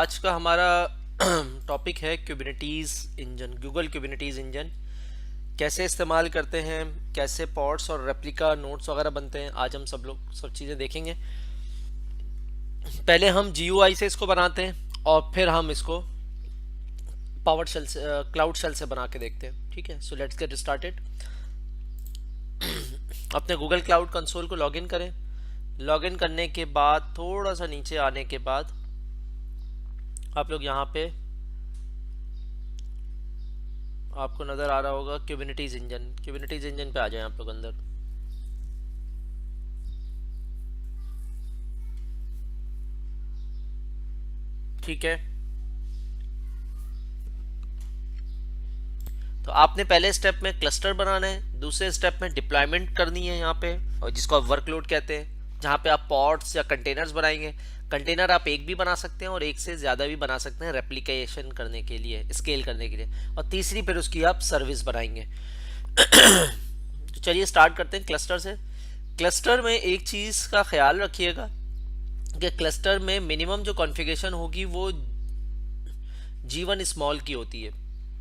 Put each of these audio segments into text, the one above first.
आज का हमारा टॉपिक है Kubernetes engine. Google Kubernetes engine कैसे इस्तेमाल करते हैं, कैसे पॉड्स और रेप्लिका नोट्स वगैरह बनते हैं, आज हम सब चीज़ें देखेंगे। पहले हम GUI से इसको बनाते हैं और फिर हम इसको पावर शेल से, क्लाउड शेल से बना के देखते हैं। ठीक है, सो लेट्स गेट स्टार्टेड। अपने गूगल क्लाउड कंसोल को लॉगिन करें। लॉगिन करने के बाद थोड़ा सा नीचे आने के बाद आप लोग यहाँ पे आपको नज़र आ रहा होगा क्यूबरनेटीज इंजन। क्यूबरनेटीज इंजन पे आ जाएं आप लोग अंदर। ठीक है, तो आपने पहले स्टेप में क्लस्टर बनाना है, दूसरे स्टेप में डिप्लॉयमेंट करनी है यहाँ पे, और जिसको आप वर्कलोड कहते हैं, जहाँ पे आप पॉड्स या कंटेनर्स बनाएंगे। कंटेनर आप एक भी बना सकते हैं और एक से ज़्यादा भी बना सकते हैं रेप्लिकेशन करने के लिए, स्केल करने के लिए। और तीसरी फिर उसकी आप सर्विस बनाएंगे। तो चलिए स्टार्ट करते हैं क्लस्टर से। क्लस्टर में एक चीज़ का ख्याल रखिएगा कि क्लस्टर में मिनिमम जो कॉन्फ़िगरेशन होगी वो G1 स्मॉल की होती है,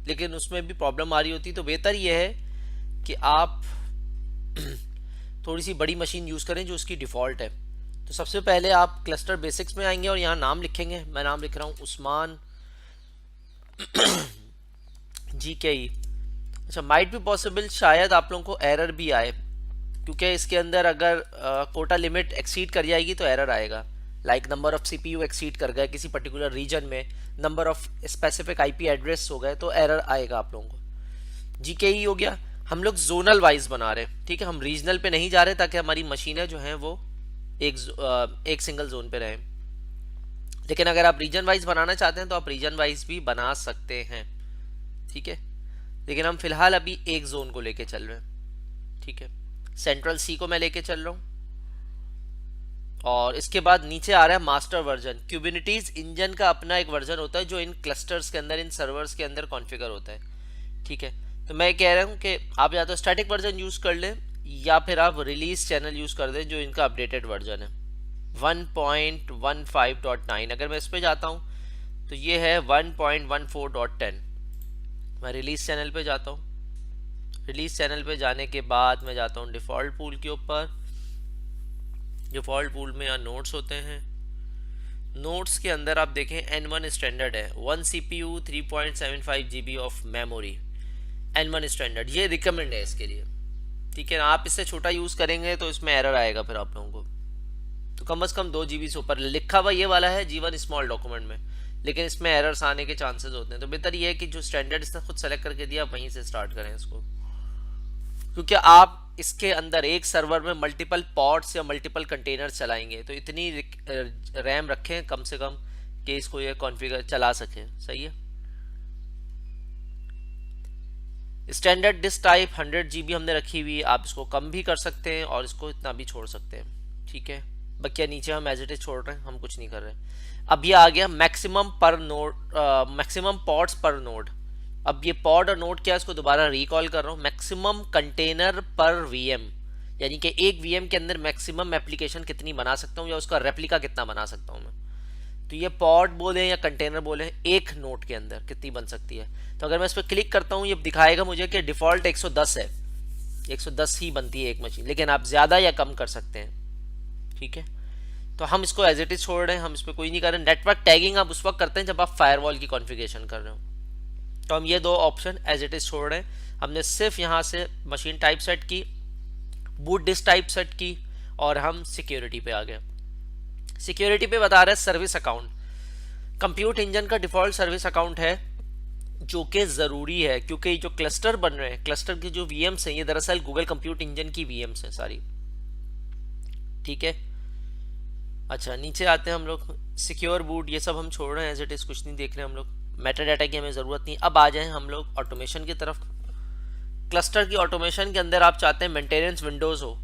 लेकिन उसमें भी प्रॉब्लम आ रही होती है। तो बेहतर यह है कि आप थोड़ी सी बड़ी मशीन यूज़ करें जो उसकी डिफ़ॉल्ट है। तो सबसे पहले आप क्लस्टर बेसिक्स में आएंगे और यहाँ नाम लिखेंगे। मैं नाम लिख रहा हूँ उस्मान GKE। अच्छा, माइट भी पॉसिबल शायद आप लोगों को एरर भी आए, क्योंकि इसके अंदर अगर कोटा लिमिट एक्सीड कर जाएगी तो एरर आएगा। Like number of CPU exceed कर गए किसी पर्टिकुलर रीजन में, number of specific IP address हो गए, तो एरर आएगा आप लोगों को। GKE हो गया। हम लोग जोनल वाइज बना रहे हैं, ठीक है, हम रीजनल पे नहीं जा रहे ताकि हमारी मशीनें जो हैं वो एक सिंगल जोन पे रहें। लेकिन अगर आप रीजन वाइज बनाना चाहते हैं तो आप रीजन वाइज भी बना सकते हैं, ठीक है। लेकिन हम फिलहाल अभी एक जोन को लेके चल रहे हैं, ठीक है। सेंट्रल C को मैं लेके चल रहा हूँ। और इसके बाद नीचे आ रहा है मास्टर वर्जन। क्यूबरनेटीज इंजन का अपना एक वर्जन होता है जो इन क्लस्टर्स के अंदर, इन सर्वर्स के अंदर कॉन्फ़िगर होता है, ठीक है। तो मैं कह रहा हूँ कि आप या तो स्टैटिक वर्जन यूज़ कर लें या फिर आप रिलीज चैनल यूज़ कर दें जो इनका अपडेटेड वर्जन है 1.15.9। अगर मैं इस पर जाता हूँ तो ये है 1.14.10। मैं रिलीज चैनल पे जाता हूँ। रिलीज चैनल पे जाने के बाद मैं जाता हूँ डिफ़ॉल्ट पूल के ऊपर। डिफ़ॉल्ट पूल में यहाँ नोट्स होते हैं। नोट्स के अंदर आप देखें N1 स्टैंडर्ड है, 1 CPU 3.75 GB of memory. N1 standard ये रिकमेंड है इसके लिए, ठीक है ना। आप इससे छोटा यूज़ करेंगे तो इसमें एरर आएगा फिर आप लोगों को। तो कम से कम 2 GB से ऊपर लिखा हुआ ये वाला है G1 स्मॉल डॉक्यूमेंट में, लेकिन इसमें एरर्स आने के चांसेस होते हैं। तो बेहतर ये है कि जो स्टैंडर्ड इसने खुद सेलेक्ट करके दिया वहीं से स्टार्ट करें इसको, क्योंकि आप इसके अंदर एक सर्वर में मल्टीपल पॉड्स या मल्टीपल कंटेनर्स चलाएंगे, तो इतनी रैम रखें कम से कम कि इसको ये कॉन्फ़िगर चला सकें, सही है। स्टैंडर्ड डिस्क टाइप 100 GB हमने रखी हुई, आप इसको कम भी कर सकते हैं और इसको इतना भी छोड़ सकते हैं, ठीक है। बकिया नीचे हम एज इट इज छोड़ रहे हैं, हम कुछ नहीं कर रहे। अब ये आ गया मैक्सिमम पर नोड, मैक्सिमम पॉड्स पर नोड। अब ये पॉड और नोड क्या है, इसको दोबारा रिकॉल कर रहा हूँ। मैक्सिमम कंटेनर पर VM, यानी कि एक VM के अंदर मैक्सिमम एप्लीकेशन कितनी बना सकता हूँ या उसका रेप्लिका कितना बना सकता हूँ मैं। तो ये पॉड बोले या कंटेनर बोले, एक नोड के अंदर कितनी बन सकती है। तो अगर मैं इस पर क्लिक करता हूँ ये दिखाएगा मुझे कि डिफ़ॉल्ट 110 है, 110 ही बनती है एक मशीन, लेकिन आप ज़्यादा या कम कर सकते हैं, ठीक है। तो हम इसको एज इट इज छोड़ रहे हैं, हम इस पर कोई नहीं कर रहे। नेटवर्क टैगिंग आप उस वक्त करते हैं जब आप फायरवॉल की कॉन्फ़िगरेशन कर रहे हो। तो हम ये दो ऑप्शन एज इट इज छोड़ रहे हैं। हमने सिर्फ यहाँ से मशीन टाइप सेट की, बूट डिस्क टाइप सेट की, और हम सिक्योरिटी पे आ गए। सिक्योरिटी पे बता रहे हैं सर्विस अकाउंट। कंप्यूट इंजन का डिफ़ॉल्ट सर्विस अकाउंट है जो कि ज़रूरी है, क्योंकि जो क्लस्टर बन रहे हैं, क्लस्टर की जो VMs हैं ये दरअसल गूगल कंप्यूट इंजन की VMs हैं सारी, ठीक है। अच्छा, नीचे आते हैं हम लोग। सिक्योर बूट ये सब हम छोड़ रहे हैं, एज इट इज़ कुछ नहीं देख रहे हम लोग। मेटा डाटा की हमें ज़रूरत नहीं। अब आ जाएं हम लोग ऑटोमेशन की तरफ। क्लस्टर की ऑटोमेशन के अंदर आप चाहते हैं मेंटेनेंस विंडोज़ हो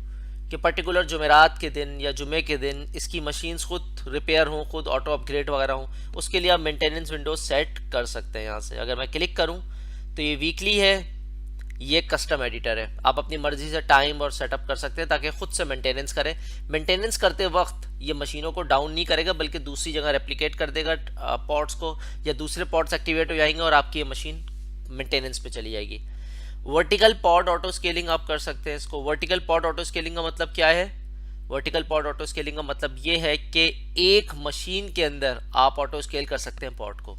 कि पर्टिकुलर जुमेरात के दिन या जुमे के दिन इसकी मशीन्स खुद रिपेयर हों, खुद ऑटो अपग्रेड वगैरह हों, उसके लिए आप मेंटेनेंस विंडोज सेट कर सकते हैं यहाँ से। अगर मैं क्लिक करूँ तो ये वीकली है, ये कस्टम एडिटर है, आप अपनी मर्जी से टाइम और सेटअप कर सकते हैं ताकि खुद से मेंटेनेंस करें। मेंटेनेंस करते वक्त ये मशीनों को डाउन नहीं करेगा बल्कि दूसरी जगह रेप्लिकेट कर देगा पॉड्स को, या दूसरे पॉड्स एक्टिवेट हो जाएंगे और आपकी ये मशीन मेंटेनेंस पे चली जाएगी। वर्टिकल पॉड ऑटो स्केलिंग आप कर सकते हैं इसको। वर्टिकल पॉड ऑटो स्केलिंग का मतलब क्या है? वर्टिकल पॉड ऑटो स्केलिंग का मतलब ये है कि एक मशीन के अंदर आप ऑटो स्केल कर सकते हैं पॉड को,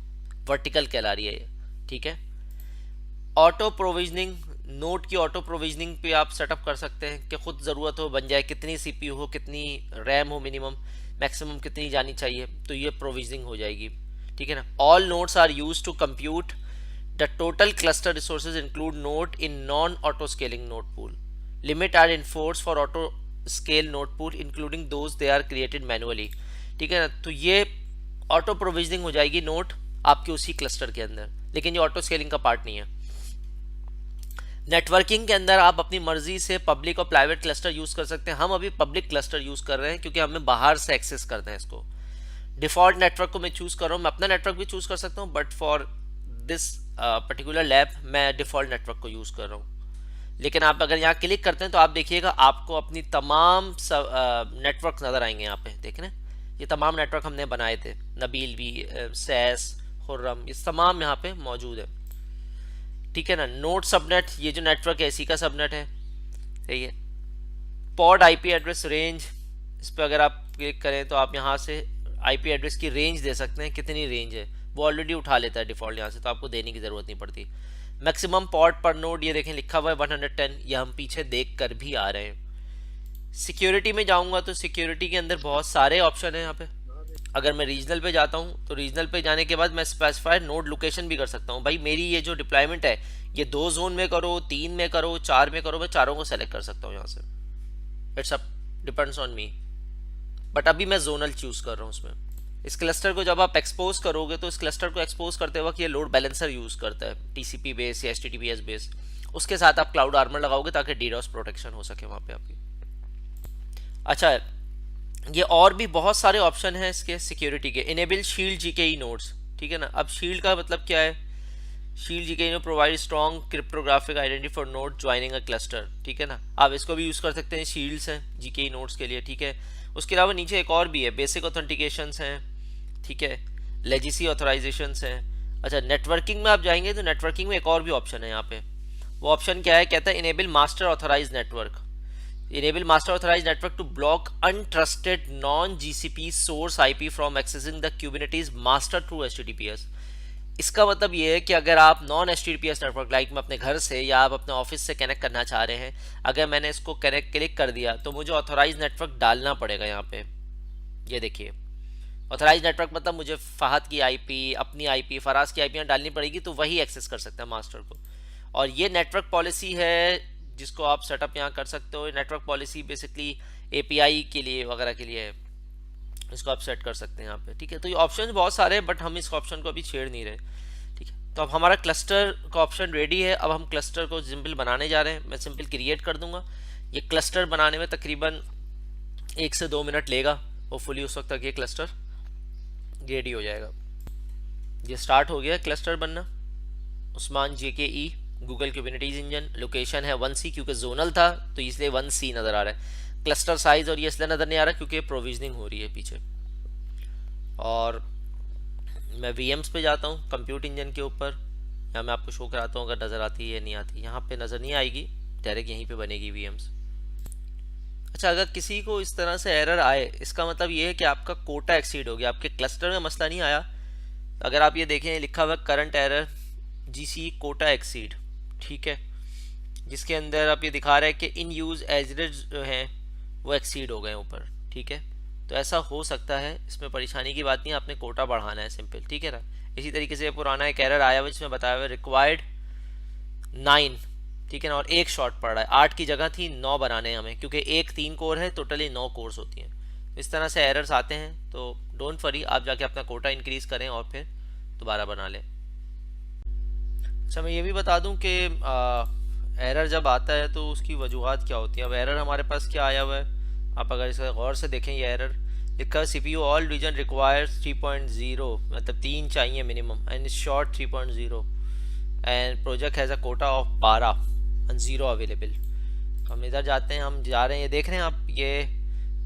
वर्टिकल कहला रही है ये, ठीक है। ऑटो प्रोविजनिंग, नोट की ऑटो प्रोविजनिंग पे आप सेटअप कर सकते हैं कि खुद ज़रूरत हो बन जाए, कितनी सीपीयू हो, कितनी रैम हो, मिनिमम मैक्सिमम कितनी जानी चाहिए, तो ये प्रोविजनिंग हो जाएगी, ठीक है ना। All nodes are used to compute the total cluster resources include node in non auto scaling node pool. Limit are enforce for auto scale node pool including those they are created manually, ठीक है ना। तो ये auto provisioning हो जाएगी note आपके उसी cluster के अंदर, लेकिन ये ऑटो स्केलिंग का पार्ट नहीं है। नेटवर्किंग के अंदर आप अपनी मर्जी से पब्लिक और प्राइवेट क्लस्टर यूज कर सकते हैं। हम अभी पब्लिक क्लस्टर यूज कर रहे हैं क्योंकि हमें बाहर से एक्सेस करना है इसको। डिफॉल्ट नेटवर्क को मैं चूज कर रहा हूँ, मैं अपना नेटवर्क भी चूज कर सकता हूँ, but for this particular lab मैं डिफॉल्ट नेटवर्क को यूज कर रहा हूँ। लेकिन आप अगर यहाँ क्लिक करते हैं तो आप देखिएगा आपको अपनी तमाम नेटवर्क नजर आएंगे। यहाँ पे देखें ना, ये तमाम नेटवर्क हमने बनाए थे, नबील भी, सैस, खुर्रम, ये तमाम यहाँ पे मौजूद है, ठीक है ना। नोट सबनेट, ये जो नेटवर्क है इसी का सबनेट है, सही है। पॉड आईपी एड्रेस रेंज, इस पर अगर आप क्लिक करें तो आप यहाँ से आईपी एड्रेस की रेंज दे सकते हैं, कितनी रेंज है वो ऑलरेडी उठा लेता है डिफॉल्ट यहाँ से, तो आपको देने की ज़रूरत नहीं पड़ती। मैक्सिमम पॉड पर नोड, ये देखें लिखा हुआ है 110, ये हम पीछे देख कर भी आ रहे हैं। सिक्योरिटी में जाऊँगा तो सिक्योरिटी के अंदर बहुत सारे ऑप्शन हैं यहाँ पे। अगर मैं रीजनल पे जाता हूँ तो रीजनल पे जाने के बाद मैं स्पेसिफाई नोड लोकेशन भी कर सकता हूँ। भाई मेरी ये जो डिप्लॉयमेंट है ये 2 जोन में करो, 3 में करो, 4 में करो, मैं चारों को सेलेक्ट कर सकता हूँ यहाँ से। It's up depends on me, but अभी मैं जोनल चूज कर रहा हूँ उसमें। इस क्लस्टर को जब आप एक्सपोज करोगे तो इस क्लस्टर को एक्सपोज करते वक्त ये लोड बैलेंसर यूज करता है, टीसीपी बेस या एचटीटीपीएस बेस। उसके साथ आप क्लाउड आर्मर लगाओगे ताकि डीडोस प्रोटेक्शन हो सके वहाँ पे आपकी। अच्छा, ये और भी बहुत सारे ऑप्शन हैं इसके सिक्योरिटी के। इनेबल शील्ड जीकेई नोड्स, ठीक है ना। अब शील्ड का मतलब क्या है? Shield GKE node provide strong cryptographic identity for node joining a cluster, ठीक है ना। आप इसको भी यूज कर सकते हैं, शील्ड्स हैं जीकेई नोड्स के लिए, ठीक है। उसके अलावा नीचे एक और भी है, बेसिक ऑथेंटिकेशंस हैं, ठीक है, लेजेसी ऑथराइजेशंस हैं। अच्छा, नेटवर्किंग में आप जाएंगे तो नेटवर्किंग में एक और भी ऑप्शन है यहाँ पे। वो ऑप्शन क्या है? कहता है enable master authorized network. Enable master authorized network to block untrusted non-GCP source IP from accessing the Kubernetes master through HTTPS। इसका मतलब ये है कि अगर आप नॉन HTTPS नेटवर्क, लाइक मैं अपने घर से या आप अपने ऑफिस से कनेक्ट करना चाह रहे हैं, अगर मैंने इसको कनेक्ट क्लिक कर दिया तो मुझे ऑथोराइज नेटवर्क डालना पड़ेगा यहाँ पे। ये देखिए, ऑथोराइज नेटवर्क मतलब मुझे फहद की आईपी, अपनी आईपी, फराज की आईपी डालनी पड़ेगी तो वही एक्सेस कर सकता है मास्टर को। और ये नेटवर्क पॉलिसी है जिसको आप सेटअप यहाँ कर सकते हो। नेटवर्क पॉलिसी बेसिकली एपीआई के लिए वगैरह के लिए है, इसको आप सेट कर सकते हैं यहाँ पे, ठीक है। तो ये ऑप्शन बहुत सारे हैं बट हम इस ऑप्शन को अभी छेड़ नहीं रहे, ठीक है। तो अब हमारा क्लस्टर का ऑप्शन रेडी है। अब हम क्लस्टर को सिंपल बनाने जा रहे हैं। मैं सिंपल क्रिएट कर दूंगा। ये क्लस्टर बनाने में तकरीबन 1 से 2 मिनट लेगा, होपफुली उस वक्त तक ये क्लस्टर रेडी हो जाएगा। ये स्टार्ट हो गया क्लस्टर बनना। उस्मान JKE Google Kubernetes engine, location है 1C, क्योंकि जोनल था तो इसलिए 1C नज़र आ रहा है। क्लस्टर साइज और ये इसलिए नज़र नहीं आ रहा क्योंकि प्रोविजनिंग हो रही है पीछे। और मैं VMs पे जाता हूँ कंप्यूट इंजन के ऊपर, या मैं आपको शो कराता हूँ अगर नज़र आती है या नहीं आती। यहाँ पे नज़र नहीं आएगी, डायरेक्ट यहीं पे बनेगी VMs। अच्छा, अगर किसी को इस तरह से एरर आए, इसका मतलब ये है कि आपका कोटा एक्सीड हो गया, आपके क्लस्टर में मसला नहीं आया। अगर आप ये देखें, लिखा हुआ current error GC quota exceed, ठीक है, जिसके अंदर आप ये दिखा रहा है कि इन यूज एजरेज जो हैं वो एक्सीड हो गए ऊपर, ठीक है। तो ऐसा हो सकता है, इसमें परेशानी की बात नहीं है, आपने कोटा बढ़ाना है सिंपल, ठीक है ना। इसी तरीके से पुराना एक एरर आया हुआ जिसमें बताया हुआ रिक्वायर्ड 9, ठीक है ना, और 1 शॉर्ट पड़ रहा है। 8 की जगह थी 9 बनाने हमें, क्योंकि एक 3 कोर है, टोटली 9 कोर्स होती हैं। इस तरह से एरर्स आते हैं, तो डोंट वरी, आप जाके अपना कोटा इंक्रीज करें और फिर दोबारा बना लें। अच्छा, मैं ये भी बता दूं कि एरर जब आता है तो उसकी वजूहात क्या होती है। अब एरर हमारे पास क्या आया हुआ है, आप अगर इसे गौर से देखें, ये एरर लिखा है CPU ऑल रीजन रिक्वायर्स 3.0, मतलब 3 चाहिए minimum, and short 3.0 and project has a Kota of 12, and zero available. हम इधर जाते हैं, हम जा रहे हैं, ये देख रहे हैं आप, ये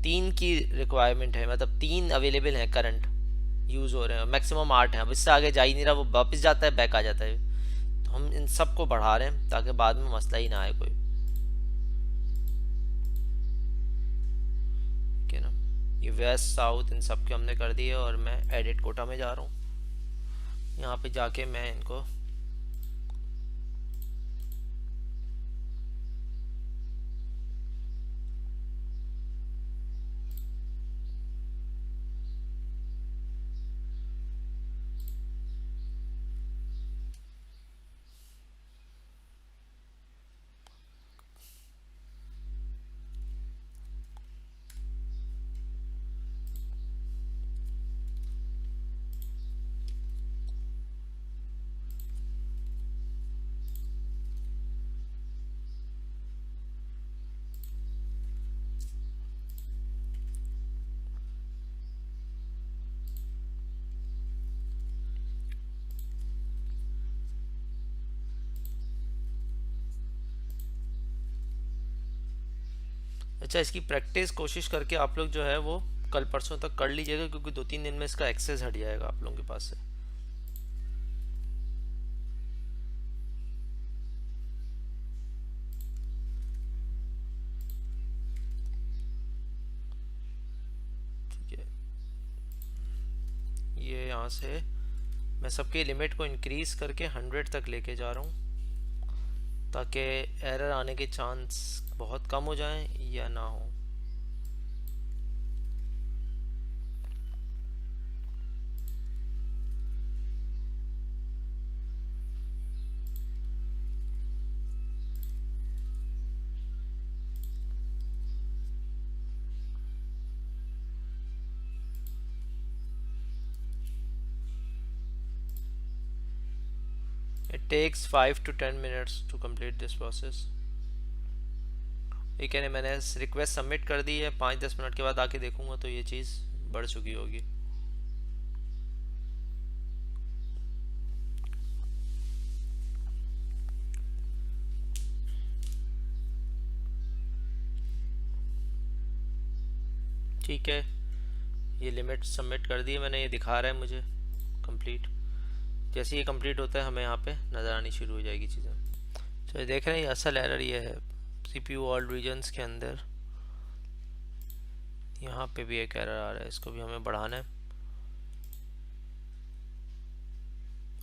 3 की रिक्वायरमेंट है, मतलब 3 अवेलेबल हैं करंट यूज़ हो रहे हैं, मैक्सिमम 8 हैं। अब इससे आगे जा ही नहीं रहा, वो वापस जाता है, बैक आ जाता है। तो हम इन सब को बढ़ा रहे हैं ताकि बाद में मसला ही ना आए कोई, ठीक है ना। ये वेस्ट साउथ इन सब के हमने कर दिए, और मैं एडिट कोटा में जा रहा हूँ। यहाँ पे जाके मैं इनको अच्छा, इसकी प्रैक्टिस कोशिश करके आप लोग जो है वो कल परसों तक कर लीजिएगा, क्योंकि 2-3 दिन में इसका एक्सेस हट जाएगा आप लोगों के पास से। ठीक है, ये यहाँ से मैं सबके लिमिट को इंक्रीज करके 100 तक लेके जा रहा हूँ, ताकि एरर आने के चांस बहुत कम हो जाएं या ना हो। It takes 5 to 10 minutes to complete this process। ये कहने मैंने रिक्वेस्ट सबमिट कर दी है, 5-10 मिनट के बाद आके देखूंगा तो ये चीज़ बढ़ चुकी होगी। ठीक है, ये लिमिट सबमिट कर दी है मैंने, ये दिखा रहा है मुझे कंप्लीट। जैसे ये कंप्लीट होता है हमें यहाँ पे नज़र आनी शुरू हो जाएगी चीज़ें। तो देख रहे हैं, असल एरर ये है CPU ऑल रीजन्स के अंदर, यहाँ पे भी एक एरर आ रहा है, इसको भी हमें बढ़ाना है।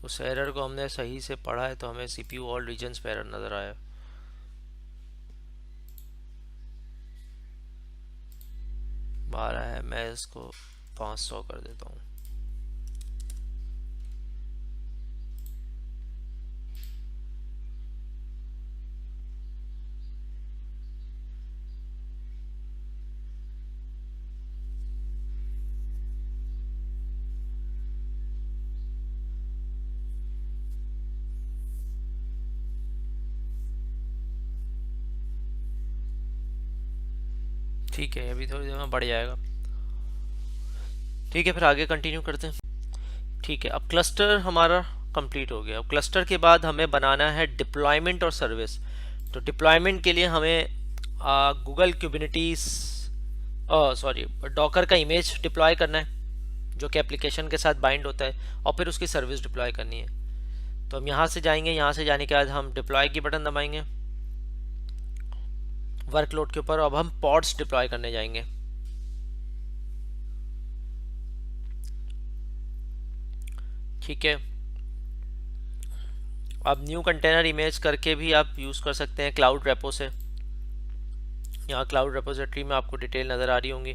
उस एरर को हमने सही से पढ़ा है तो हमें CPU ऑल रीजन्स पे एरर नज़र आया। बारह है, मैं इसको 500 कर देता हूँ। ठीक है, अभी थोड़ी देर में बढ़ जाएगा। ठीक है, फिर आगे कंटिन्यू करते हैं। ठीक है, अब क्लस्टर हमारा कंप्लीट हो गया। अब क्लस्टर के बाद हमें बनाना है डिप्लॉयमेंट और सर्विस। तो डिप्लॉयमेंट के लिए हमें गूगल क्यूबिनिटीज सॉरी डॉकर का इमेज डिप्लॉय करना है, जो कि एप्लीकेशन के साथ बाइंड होता है, और फिर उसकी सर्विस डिप्लॉय करनी है। तो हम यहाँ से जाएंगे, यहाँ से जाने के बाद हम डिप्लॉय की बटन दबाएंगे वर्कलोड के ऊपर। अब हम पॉड्स डिप्लॉय करने जाएंगे। ठीक है, अब न्यू कंटेनर इमेज करके भी आप यूज़ कर सकते हैं क्लाउड रेपो से। यहाँ क्लाउड रेपोजिटरी में आपको डिटेल नज़र आ रही होंगी।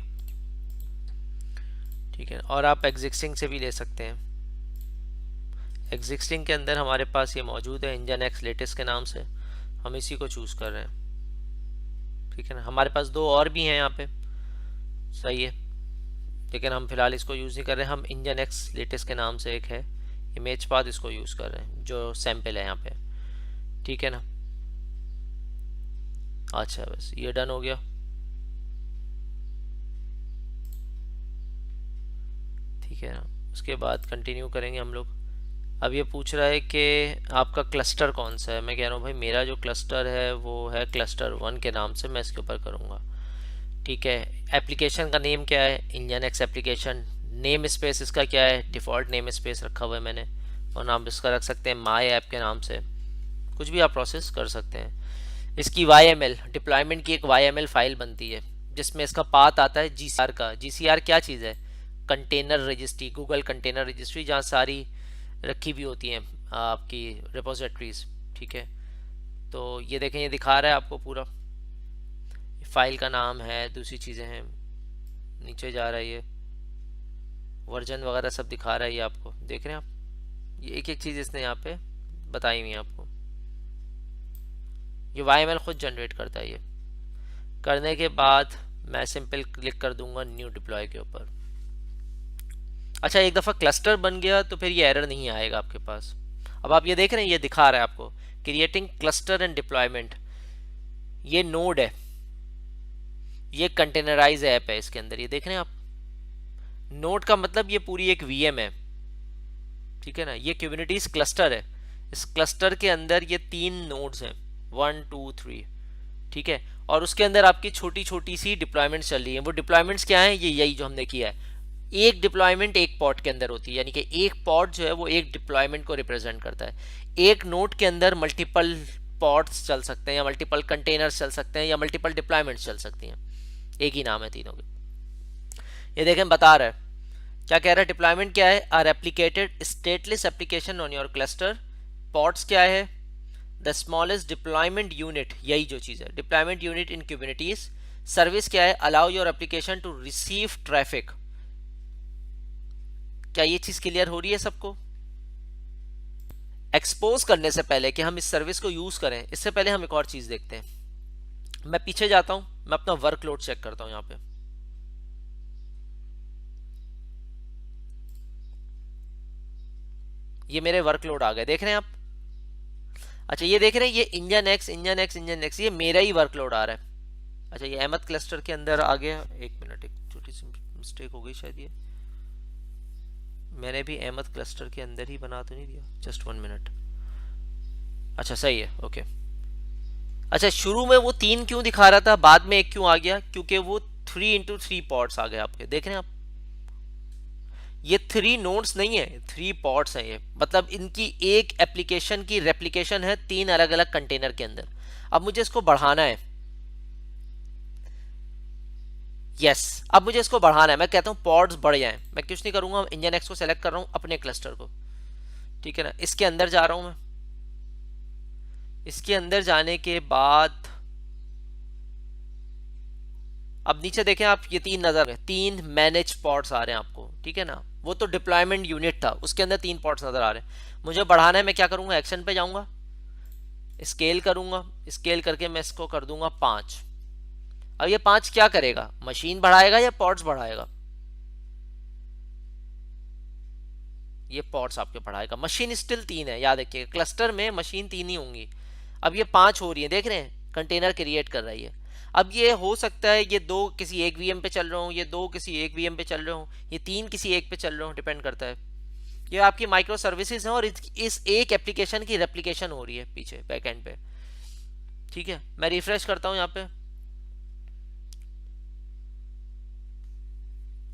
ठीक है, और आप एग्जिस्टिंग से भी ले सकते हैं। एग्जिस्टिंग के अंदर हमारे पास ये मौजूद है इंजन एक्स लेटेस्ट के नाम से, हम इसी को चूज़ कर रहे हैं। ठीक है ना, हमारे पास 2 और भी हैं यहाँ पे, सही है, लेकिन हम फिलहाल इसको यूज़ नहीं कर रहे हैं। हम इंजन एक्स लेटेस्ट के नाम से एक है इमेज पाथ, इसको यूज़ कर रहे हैं जो सैंपल है यहाँ पे। ठीक है ना, अच्छा बस ये डन हो गया। ठीक है ना, उसके बाद कंटिन्यू करेंगे हम लोग। अब ये पूछ रहा है कि आपका क्लस्टर कौन सा है। मैं कह रहा हूँ भाई मेरा जो क्लस्टर है वो है क्लस्टर 1 के नाम से, मैं इसके ऊपर करूँगा। ठीक है, एप्लीकेशन का नेम क्या है, engine x application. Name space इसका क्या है, डिफ़ॉल्ट नेम स्पेस रखा हुआ है मैंने, और नाम इसका रख सकते हैं माई ऐप के नाम से, कुछ भी आप प्रोसेस कर सकते हैं। इसकी YML डिप्लॉयमेंट की एक YML फाइल बनती है जिसमें इसका पाथ आता है GCR का। GCR क्या चीज़ है, container registry, Google container registry, जहाँ सारी रखी भी होती हैं आपकी रिपोजिटरीज। ठीक है, तो ये देखें ये दिखा रहा है आपको पूरा, फाइल का नाम है, दूसरी चीज़ें हैं, नीचे जा रहा है ये वर्जन वगैरह सब दिखा रहा है ये आपको, देख रहे हैं आप, ये एक एक चीज़ इसने यहाँ पे बताई हुई है आपको। ये YML खुद जनरेट करता है। ये करने के बाद मैं सिंपल क्लिक कर दूंगा न्यू डिप्लॉय के ऊपर। अच्छा, एक दफ़ा क्लस्टर बन गया तो फिर ये एरर नहीं आएगा आपके पास। अब आप ये देख रहे हैं, ये दिखा रहा है आपको क्रिएटिंग क्लस्टर एंड डिप्लॉयमेंट। ये नोड है, ये कंटेनराइज ऐप है इसके अंदर, ये देख रहे हैं आप। नोड का मतलब ये पूरी एक VM है, ठीक है ना। ये कुबरनेटिस क्लस्टर है, इस क्लस्टर के अंदर ये 3 नोड्स हैं, 1 2 3, ठीक है। और उसके अंदर आपकी छोटी छोटी सी डिप्लॉयमेंट्स चल रही हैं। वो डिप्लॉयमेंट्स क्या हैं, ये यही जो हमने किया है। एक डिप्लॉयमेंट एक पॉड के अंदर होती है, यानी कि एक पॉड जो है वो एक डिप्लॉयमेंट को रिप्रेजेंट करता है। एक नोड के अंदर मल्टीपल पॉड्स चल सकते हैं, या मल्टीपल कंटेनर्स चल सकते हैं, या मल्टीपल डिप्लॉयमेंट्स चल सकती हैं, एक ही नाम है तीनों के। ये देखें बता रहा है, क्या कह रहा है, डिप्लॉयमेंट क्या है, a replicated stateless application on your cluster. Pods क्या है, द स्मॉलेस्ट डिप्लॉयमेंट यूनिट, यही जो चीज़ है, deployment unit in Kubernetes. Service क्या है, allow your application to receive traffic. क्या ये चीज़ क्लियर हो रही है सबको? एक्सपोज करने से पहले कि हम इस सर्विस को यूज़ करें, इससे पहले हम एक और चीज़ देखते हैं। मैं पीछे जाता हूं, मैं अपना वर्कलोड चेक करता हूं यहाँ पे। ये मेरे वर्कलोड आ गए, देख रहे हैं आप। अच्छा, ये देख रहे हैं, ये engine x engine x engine x, ये मेरा ही वर्कलोड आ रहा है। अच्छा, ये अहमद क्लस्टर के अंदर आ गया। एक मिनट, एक छोटी सी मिस्टेक हो गई शायद, ये मैंने भी अहमद क्लस्टर के अंदर ही बना तो नहीं दिया, जस्ट 1 मिनट। अच्छा सही है, ओके। अच्छा, शुरू में वो 3 क्यों दिखा रहा था, बाद में 1 क्यों आ गया, क्योंकि वो 3x3 पॉड्स आ गए आपके, देख रहे हैं आप। ये 3 नोड्स नहीं है, 3 पॉड्स हैं ये, मतलब इनकी एक एप्लीकेशन की रेप्लिकेशन है 3 अलग अलग कंटेनर के अंदर। अब मुझे इसको बढ़ाना है, यस अब मुझे इसको बढ़ाना है। मैं कहता हूँ पॉड्स बढ़ जाएं, मैं कुछ नहीं करूंगा, इंजन एक्स को सेलेक्ट कर रहा हूँ, अपने क्लस्टर को, ठीक है ना। इसके अंदर जा रहा हूं मैं। इसके अंदर जाने के बाद अब नीचे देखें आप, ये 3 नजर है, 3 मैनेज पॉड्स आ रहे हैं आपको, ठीक है ना। वो तो डिप्लॉयमेंट यूनिट था, उसके अंदर 3 पॉड्स नजर आ रहे हैं। मुझे बढ़ाना है, मैं क्या करूंगा, एक्शन पे जाऊंगा, स्केल करूंगा, स्केल करके मैं इसको कर दूंगा 5। अब ये 5 क्या करेगा, मशीन बढ़ाएगा या पॉड्स बढ़ाएगा? ये पॉड्स आपके बढ़ाएगा, मशीन स्टिल 3 है, याद रखिएगा क्लस्टर में मशीन 3 ही होंगी। अब ये 5 हो रही है, देख रहे हैं, कंटेनर क्रिएट कर रही है। अब ये हो सकता है ये 2 किसी एक VM पे चल रहे हो, ये 2 किसी एक VM पे चल रहे हो, ये 3 किसी एक पे चल रहे हो, डिपेंड करता है। ये आपकी माइक्रो सर्विसेज हैं, और इस एक एप्लीकेशन की रेप्लिकेशन हो रही है पीछे बैकएंड पे, ठीक है। मैं रिफ्रेश करता हूँ यहाँ पे।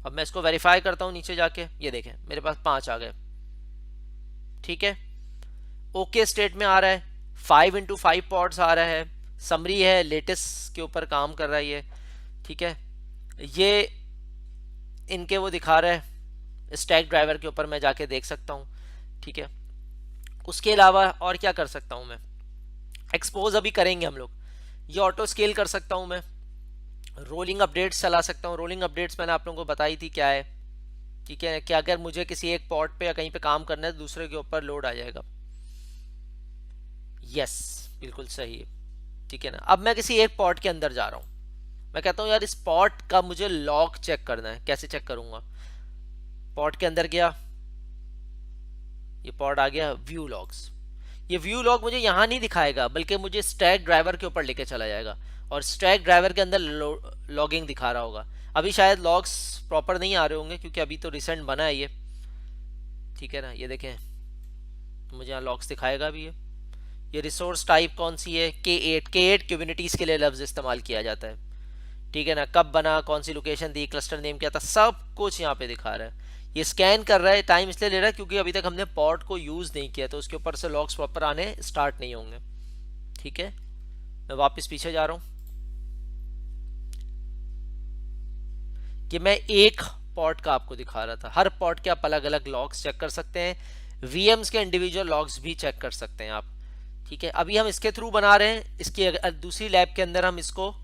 अब मैं इसको वेरीफाई करता हूँ नीचे जाके, ये देखें मेरे पास 5 आ गए, ठीक है। ओके स्टेट में आ रहा है, 5x5 पॉड्स आ रहा है, समरी है, लेटेस्ट के ऊपर काम कर रहा है ये, ठीक है। ये इनके वो दिखा रहा है, स्टैक ड्राइवर के ऊपर मैं जाके देख सकता हूँ, ठीक है। उसके अलावा और क्या कर सकता हूँ मैं, एक्सपोज अभी करेंगे हम लोग। ये ऑटो स्केल कर सकता हूँ मैं, रोलिंग अपडेट्स चला सकता हूँ। रोलिंग अपडेट्स मैंने आप लोगों को बताई थी क्या है, ठीक है, कि अगर मुझे किसी एक पॉड पे या कहीं पे काम करना है तो दूसरे के ऊपर लोड आ जाएगा। यस, बिल्कुल सही है, ठीक है ना। अब मैं किसी एक पॉड के अंदर जा रहा हूँ, मैं कहता हूँ यार इस पॉड का मुझे लॉग चेक करना है, कैसे चेक करूंगा। पॉड के अंदर गया, ये पॉड आ गया, व्यू लॉग्स। ये व्यू लॉग मुझे यहाँ नहीं दिखाएगा, बल्कि मुझे स्टैक ड्राइवर के ऊपर लेके चला जाएगा, और स्टैक ड्राइवर के अंदर लॉगिंग दिखा रहा होगा। अभी शायद लॉग्स प्रॉपर नहीं आ रहे होंगे, क्योंकि अभी तो रिसेंट बना है ये, ठीक है ना। ये देखें, तो मुझे यहाँ लॉग्स दिखाएगा भी है। ये रिसोर्स टाइप कौन सी है, K8 क्यूबिनिटीज के लिए लफ्ज इस्तेमाल किया जाता है, ठीक है ना। कब बना, कौन सी लोकेशन थी, क्लस्टर नेम क्या था, सब कुछ यहाँ पे दिखा रहा है। ये स्कैन कर रहा है, टाइम इसलिए ले रहा है क्योंकि अभी तक हमने पॉड को यूज नहीं किया, तो उसके ऊपर से लॉग्स प्रॉपर आने स्टार्ट नहीं होंगे, ठीक है। मैं वापस पीछे जा रहा हूँ कि मैं एक पॉड का आपको दिखा रहा था। हर पॉड के आप अलग अलग लॉग्स चेक कर सकते हैं, वीएम्स के इंडिविजुअल लॉग्स भी चेक कर सकते हैं आप, ठीक है। अभी हम इसके थ्रू बना रहे हैं, इसकी दूसरी लैब के अंदर हम इसको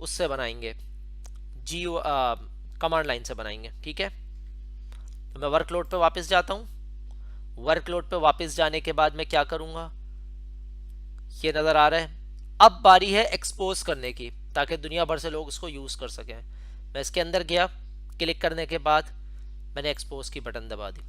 उससे बनाएंगे, जीओ कमांड लाइन से बनाएंगे, ठीक है। तो मैं वर्कलोड पे वापस जाता हूँ। वर्कलोड पे वापस जाने के बाद मैं क्या करूँगा, ये नज़र आ रहा है। अब बारी है एक्सपोज करने की, ताकि दुनिया भर से लोग इसको यूज़ कर सकें। मैं इसके अंदर गया, क्लिक करने के बाद मैंने एक्सपोज की बटन दबा दी।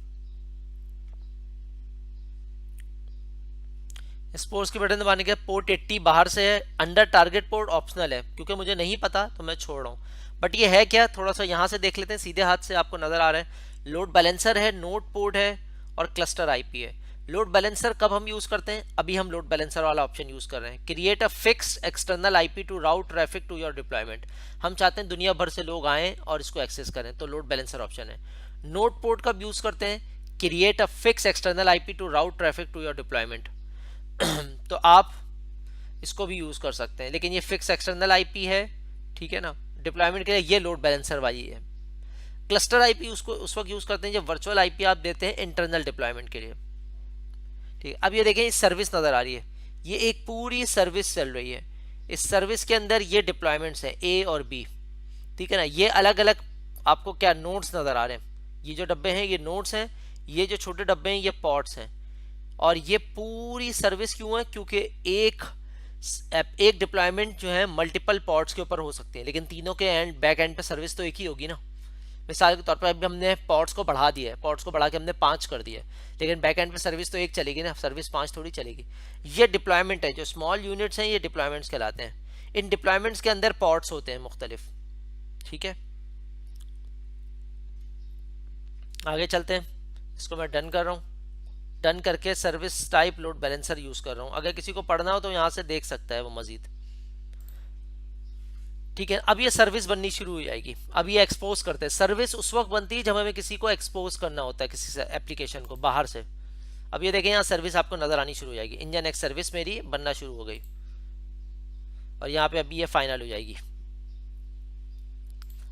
एक्सपोज की बटन दबाने के बाद पोर्ट 80 बाहर से है, अंडर टारगेट पोर्ट ऑप्शनल है, क्योंकि मुझे नहीं पता तो मैं छोड़ रहा हूँ। बट ये है क्या, थोड़ा सा यहाँ से देख लेते हैं, सीधे हाथ से आपको नज़र आ रहा है। लोड बैलेंसर है, नोड पोर्ट है और क्लस्टर आईपी है। लोड बैलेंसर कब हम यूज़ करते हैं, अभी हम लोड बैलेंसर वाला ऑप्शन यूज़ कर रहे हैं। Create a fix external IP to route traffic to your deployment. हम चाहते हैं दुनिया भर से लोग आएँ और इसको एक्सेस करें, तो लोड बैलेंसर ऑप्शन है। नोड पोर्ट कब यूज़ करते हैं, create a fix external IP to route traffic to your deployment. तो आप इसको भी यूज़ कर सकते हैं, लेकिन ये फिक्स एक्सटर्नल आईपी है, ठीक है ना। डिप्लॉयमेंट के लिए ये लोड बैलेंसर वाली है। क्लस्टर आईपी उसको उस वक्त यूज़ करते हैं जब वर्चुअल आईपी आप देते हैं इंटरनल डिप्लॉयमेंट के लिए, ठीक है। अब ये देखें, सर्विस नज़र आ रही है, ये एक पूरी सर्विस चल रही है। इस सर्विस के अंदर ये डिप्लॉयमेंट्स हैं ए और बी, ठीक है ना। ये अलग अलग आपको क्या नोड्स नज़र आ रहे हैं, ये जो डब्बे हैं ये नोड्स हैं, ये जो छोटे डब्बे हैं ये पॉड्स हैं। और ये पूरी सर्विस क्यों है, क्योंकि एक डिप्लॉयमेंट जो है मल्टीपल पॉड्स के ऊपर हो सकती है, लेकिन तीनों के एंड बैक एंड पे सर्विस तो एक ही होगी ना। मिसाल के तौर पर अभी हमने पॉड्स को बढ़ा दिया है, पॉड्स को बढ़ा के हमने 5 कर दिया है, लेकिन बैक एंड पे सर्विस तो एक चलेगी ना, सर्विस 5 थोड़ी चलेगी। ये डिप्लॉयमेंट है, जो स्मॉल यूनिट्स हैं ये डिप्लॉयमेंट्स कहलाते हैं। इन डिप्लॉयमेंट्स के अंदर पॉड्स होते हैं मुख्तलिफ, ठीक है। आगे चलते हैं, इसको मैं डन कर रहा हूँ। डन करके service type load balancer use कर रहा हूँ। अगर किसी को पढ़ना हो तो यहाँ से देख सकता है वो मजीद, ठीक है। अब ये सर्विस बननी शुरू हो जाएगी। अब ये एक्सपोज करते हैं, सर्विस उस वक्त बनती है जब हमें किसी को एक्सपोज करना होता है, किसी से एप्लीकेशन को बाहर से। अब ये देखें, यहाँ सर्विस आपको नजर आनी शुरू हो जाएगी, इंजन एक्स सर्विस मेरी बनना शुरू हो गई, और यहाँ पे अभी ये फाइनल हो जाएगी।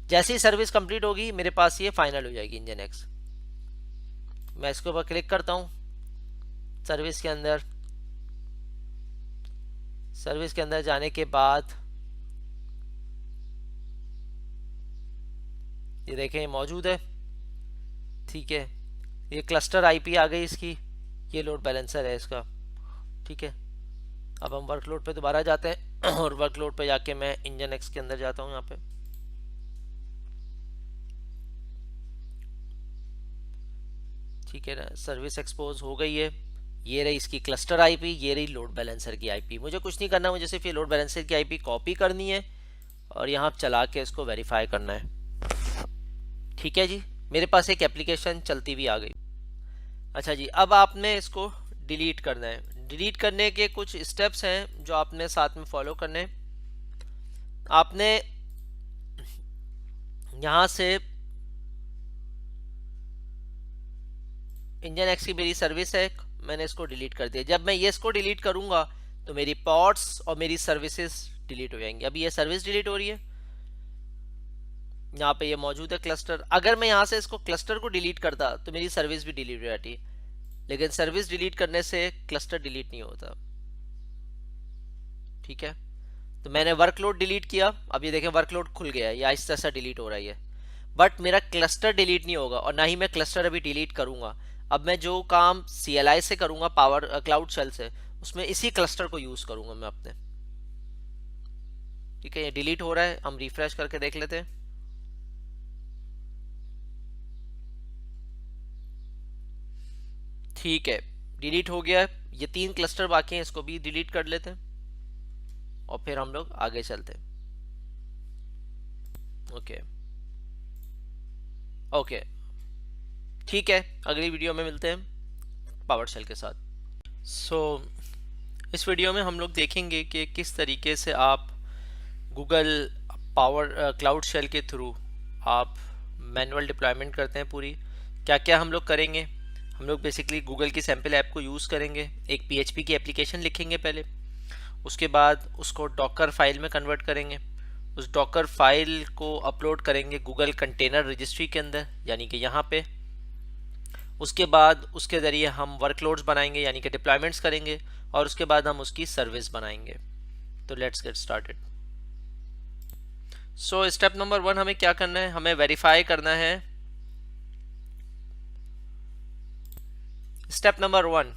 जैसे ही सर्विस कंप्लीट होगी मेरे पास ये फाइनल हो जाएगी इंजन एक्स। मैं इसके ऊपर क्लिक करता हूँ, सर्विस के अंदर, सर्विस के अंदर जाने के बाद ये देखें ये मौजूद है, ठीक है। ये क्लस्टर आईपी आ गई इसकी, ये लोड बैलेंसर है इसका, ठीक है। अब हम वर्कलोड पे दोबारा जाते हैं और वर्कलोड पे जाके मैं इंजन एक्स के अंदर जाता हूँ। यहाँ पे ठीक है ना, सर्विस एक्सपोज हो गई है। ये रही इसकी क्लस्टर आईपी, ये रही लोड बैलेंसर की आईपी। मुझे कुछ नहीं करना, मुझे सिर्फ ये लोड बैलेंसर की आईपी कॉपी करनी है और यहाँ चला के इसको वेरीफाई करना है, ठीक है जी। मेरे पास एक एप्लीकेशन चलती हुई आ गई। अच्छा जी, अब आपने इसको डिलीट करना है। डिलीट करने के कुछ स्टेप्स हैं जो आपने साथ में फॉलो करने हैं। आपने यहाँ से इंजन एक्स की मेरी सर्विस है, मैंने इसको डिलीट कर दिया। जब मैं ये इसको डिलीट करूंगा तो मेरी पॉड्स और मेरी सर्विसेज डिलीट हो जाएंगी। अभी ये सर्विस डिलीट हो रही है, यहाँ पे ये मौजूद है क्लस्टर। अगर मैं यहाँ से इसको क्लस्टर को डिलीट करता तो मेरी सर्विस भी डिलीट हो जाती, लेकिन सर्विस डिलीट करने से क्लस्टर डिलीट नहीं होता, ठीक है। तो मैंने वर्कलोड डिलीट किया, अब ये देखें वर्कलोड खुल गया है, या इस तरह से डिलीट हो रही है, बट मेरा क्लस्टर डिलीट नहीं होगा और ना ही मैं क्लस्टर अभी डिलीट करूंगा। अब मैं जो काम CLI से करूंगा, पावर क्लाउड शेल से, उसमें इसी क्लस्टर को यूज करूंगा मैं अपने, ठीक है। ये डिलीट हो रहा है, हम रिफ्रेश करके देख लेते हैं। ठीक है, डिलीट हो गया है। ये 3 क्लस्टर बाकी हैं, इसको भी डिलीट कर लेते हैं और फिर हम लोग आगे चलते हैं। ओके ओके, ठीक है, अगली वीडियो में मिलते हैं। पावर शेल के साथ। सो इस वीडियो में हम लोग देखेंगे कि किस तरीके से आप गूगल पावर क्लाउड शेल के थ्रू आप मैनुअल डिप्लॉयमेंट करते हैं पूरी। क्या क्या हम लोग करेंगे, हम लोग बेसिकली गूगल की सैम्पल ऐप को यूज़ करेंगे, एक पीएचपी की एप्लीकेशन लिखेंगे पहले, उसके बाद उसको डॉकर फाइल में कन्वर्ट करेंगे, उस डॉकर फाइल को अपलोड करेंगे गूगल कंटेनर रजिस्ट्री के अंदर यानी कि यहाँ पे। उसके बाद उसके ज़रिए हम वर्कलोड्स बनाएंगे यानी कि डिप्लॉयमेंट्स करेंगे, और उसके बाद हम उसकी सर्विस बनाएंगे। तो let's get started. So step number 1 हमें क्या करना है, हमें वेरीफाई करना है। स्टेप नंबर 1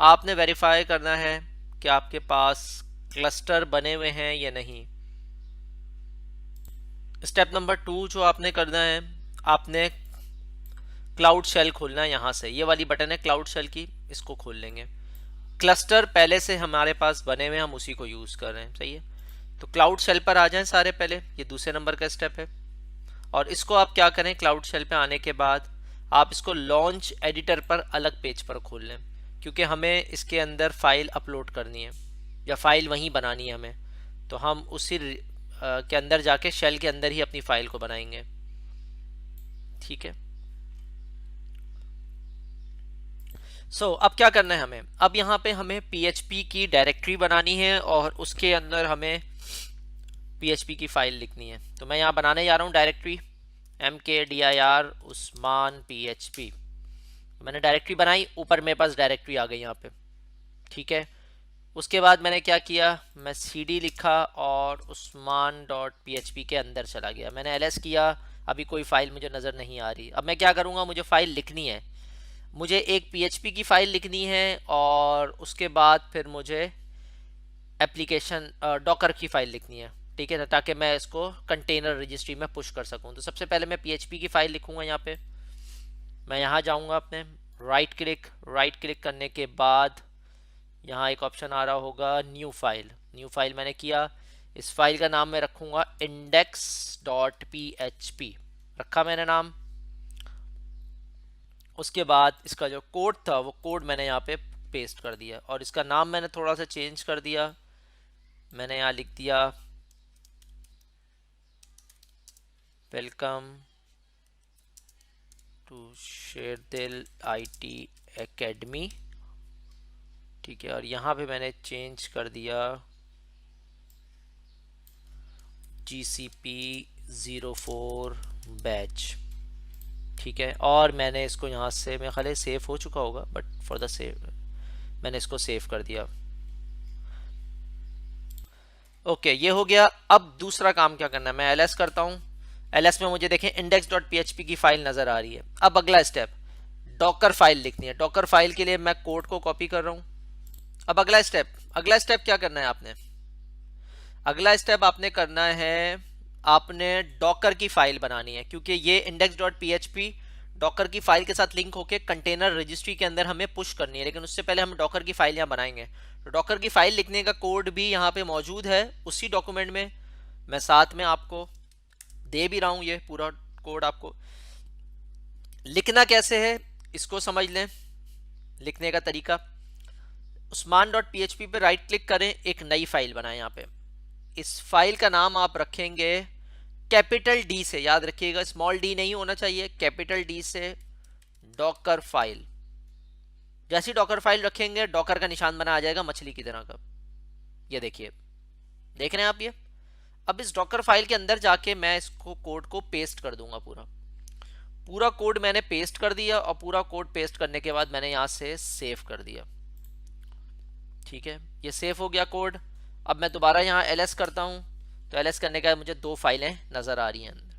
आपने वेरीफाई करना है कि आपके पास क्लस्टर बने हुए हैं या नहीं। स्टेप नंबर 2 जो आपने करना है, आपने क्लाउड शेल खोलना है। यहाँ से ये वाली बटन है क्लाउड शेल की, इसको खोल लेंगे। क्लस्टर पहले से हमारे पास बने हुए, हम उसी को यूज़ कर रहे हैं, सही है। तो क्लाउड शेल पर आ जाएं सारे पहले, ये दूसरे नंबर का स्टेप है। और इसको आप क्या करें, क्लाउड शेल पे आने के बाद आप इसको लॉन्च एडिटर पर अलग पेज पर खोल लें, क्योंकि हमें इसके अंदर फाइल अपलोड करनी है या फाइल वहीं बनानी है हमें। तो हम उसी के अंदर जाके शेल के अंदर ही अपनी फाइल को बनाएंगे, ठीक है। अब क्या करना है हमें, अब यहाँ पे हमें PHP की डायरेक्टरी बनानी है और उसके अंदर हमें PHP की फाइल लिखनी है। तो मैं यहाँ बनाने जा रहा हूँ डायरेक्टरी mkdir उस्मान PHP। मैंने डायरेक्टरी बनाई, ऊपर मेरे पास डायरेक्टरी आ गई यहाँ पे, ठीक है। उसके बाद मैंने क्या किया, मैं cd लिखा और usman.php के अंदर चला गया। मैंने ls किया, अभी कोई फाइल मुझे नज़र नहीं आ रही। अब मैं क्या करूँगा, मुझे फाइल लिखनी है, मुझे एक PHP की फाइल लिखनी है और उसके बाद फिर मुझे एप्लीकेशन डॉकर की फाइल लिखनी है, ठीक है ना, ताकि मैं इसको कंटेनर रजिस्ट्री में पुश कर सकूं। तो सबसे पहले मैं PHP की फाइल लिखूंगा। यहाँ पे मैं यहाँ जाऊँगा, अपने राइट क्लिक करने के बाद यहाँ एक ऑप्शन आ रहा होगा न्यू फाइल मैंने किया। इस फाइल का नाम मैं रखूँगा index.php, रखा मैंने नाम। उसके बाद इसका जो कोड था वो कोड मैंने यहाँ पे पेस्ट कर दिया और इसका नाम मैंने थोड़ा सा चेंज कर दिया। मैंने यहाँ लिख दिया welcome to Sherdil IT academy, ठीक है। और यहाँ पे मैंने चेंज कर दिया GCP 04 बैच, ठीक है। और मैंने इसको यहाँ से, मेरे ख्याल सेव हो चुका होगा, बट फॉर द सेव मैंने इसको सेव कर दिया। ओके, ये हो गया। अब दूसरा काम क्या करना है, मैं ls करता हूँ। ls में मुझे देखें index.php की फाइल नज़र आ रही है। अब अगला स्टेप, डॉकर फाइल लिखनी है। डॉकर फाइल के लिए मैं कोड को कॉपी कर रहा हूँ। अब अगला स्टेप क्या करना है आपने, अगला स्टेप आपने करना है, आपने डॉकर की फाइल बनानी है, क्योंकि ये index.php डॉकर की फाइल के साथ लिंक होके कंटेनर रजिस्ट्री के अंदर हमें पुश करनी है। लेकिन उससे पहले हम डॉकर की फाइल यहाँ बनाएंगे। तो डॉकर की फाइल लिखने का कोड भी यहाँ पे मौजूद है उसी डॉक्यूमेंट में, मैं साथ में आपको दे भी रहा हूँ। ये पूरा कोड आपको लिखना कैसे है इसको समझ लें। लिखने का तरीका, usman.php पे राइट क्लिक करें, एक नई फाइल बनाएं। यहाँ पे इस फाइल का नाम आप रखेंगे कैपिटल D से, याद रखिएगा स्मॉल d नहीं होना चाहिए, कैपिटल D से डॉकर फाइल। जैसी डॉकर फाइल रखेंगे डॉकर का निशान बना आ जाएगा मछली की तरह का, ये देखिए, देख रहे हैं आप ये। अब इस डॉकर फाइल के अंदर जाके मैं इसको कोड को पेस्ट कर दूंगा। पूरा कोड मैंने पेस्ट कर दिया और पूरा कोड पेस्ट करने के बाद मैंने यहाँ से सेव कर दिया, ठीक है। ये सेव हो गया कोड। अब मैं दोबारा यहाँ ls करता हूँ, तो ls करने के बाद मुझे दो फाइलें नज़र आ रही हैं अंदर।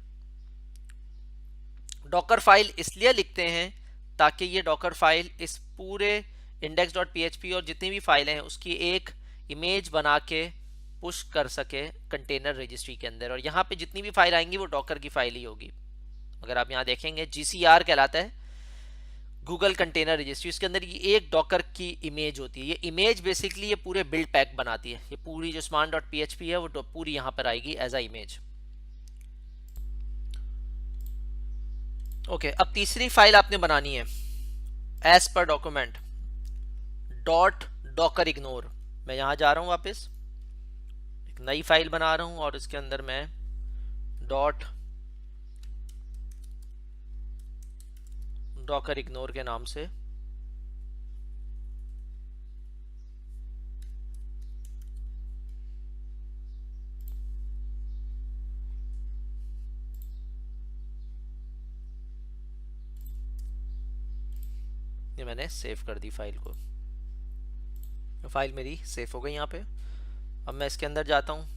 डॉकर फाइल इसलिए लिखते हैं ताकि ये डॉकर फाइल इस पूरे index.php और जितनी भी फाइलें हैं उसकी एक इमेज बना के पुश कर सके कंटेनर रजिस्ट्री के अंदर। और यहाँ पे जितनी भी फाइल आएंगी वो डॉकर की फाइल ही होगी। अगर आप यहाँ देखेंगे GCR कहलाता है, गूगल कंटेनर रजिस्ट्री, इसके अंदर ये एक डॉकर की इमेज होती है। ये इमेज बेसिकली ये पूरे बिल्ड पैक बनाती है। ये पूरी जो usman.php है वो पूरी यहाँ पर आएगी एज अ इमेज। ओके, अब तीसरी फाइल आपने बनानी है as per document. Dot Docker ignore. मैं यहाँ जा रहा हूँ वापस, एक नई फाइल बना रहा हूँ और इसके अंदर मैं डॉट डॉकर इग्नोर के नाम से ये मैंने सेव कर दी फाइल को। फाइल मेरी सेव हो गई यहाँ पे। अब मैं इसके अंदर जाता हूँ,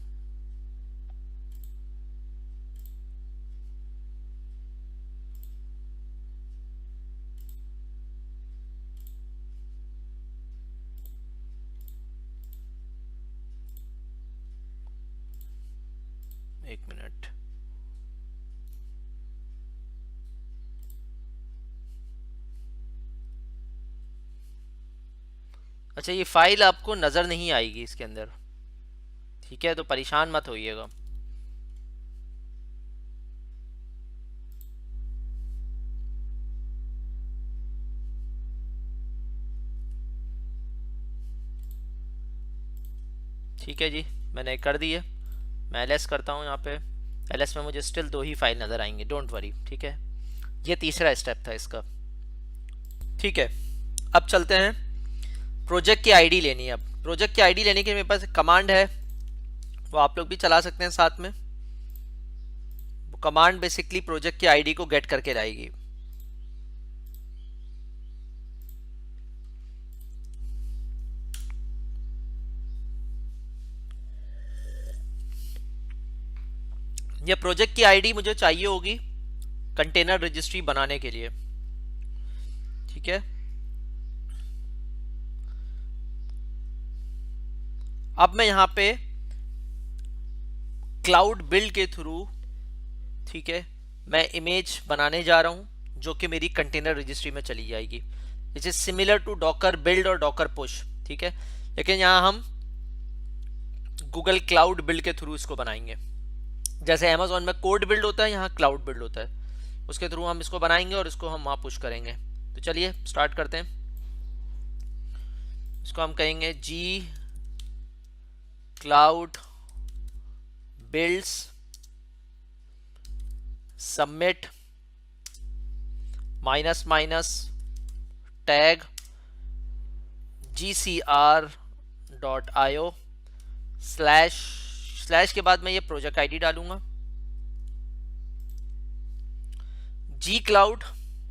एक मिनट। अच्छा, ये फाइल आपको नजर नहीं आएगी इसके अंदर, ठीक है, तो परेशान मत होइएगा। ठीक है जी, मैंने कर दी है। मैं एलएस करता हूँ यहाँ पे। एलएस में मुझे स्टिल 2 ही फाइल नज़र आएंगे, डोंट वरी, ठीक है। ये तीसरा स्टेप था इसका, ठीक है। अब चलते हैं, प्रोजेक्ट की आईडी लेनी है। अब प्रोजेक्ट की आईडी लेने के मेरे पास एक कमांड है, वो आप लोग भी चला सकते हैं साथ में। वो कमांड बेसिकली प्रोजेक्ट की आईडी को गेट करके लाएगी। ये प्रोजेक्ट की आईडी मुझे चाहिए होगी कंटेनर रजिस्ट्री बनाने के लिए, ठीक है। अब मैं यहाँ पे क्लाउड बिल्ड के थ्रू, ठीक है, मैं इमेज बनाने जा रहा हूँ जो कि मेरी कंटेनर रजिस्ट्री में चली जाएगी, which is similar to Docker build और डॉकर पुश, ठीक है। लेकिन यहाँ हम गूगल क्लाउड बिल्ड के थ्रू इसको बनाएंगे। जैसे अमेजोन में कोड बिल्ड होता है, यहाँ क्लाउड बिल्ड होता है, उसके थ्रू हम इसको बनाएंगे और इसको हम वहाँ पुश करेंगे। तो चलिए स्टार्ट करते हैं। इसको हम कहेंगे G cloud builds submit tag gcr.io slash के बाद मैं ये प्रोजेक्ट आईडी डालूंगा। जी क्लाउड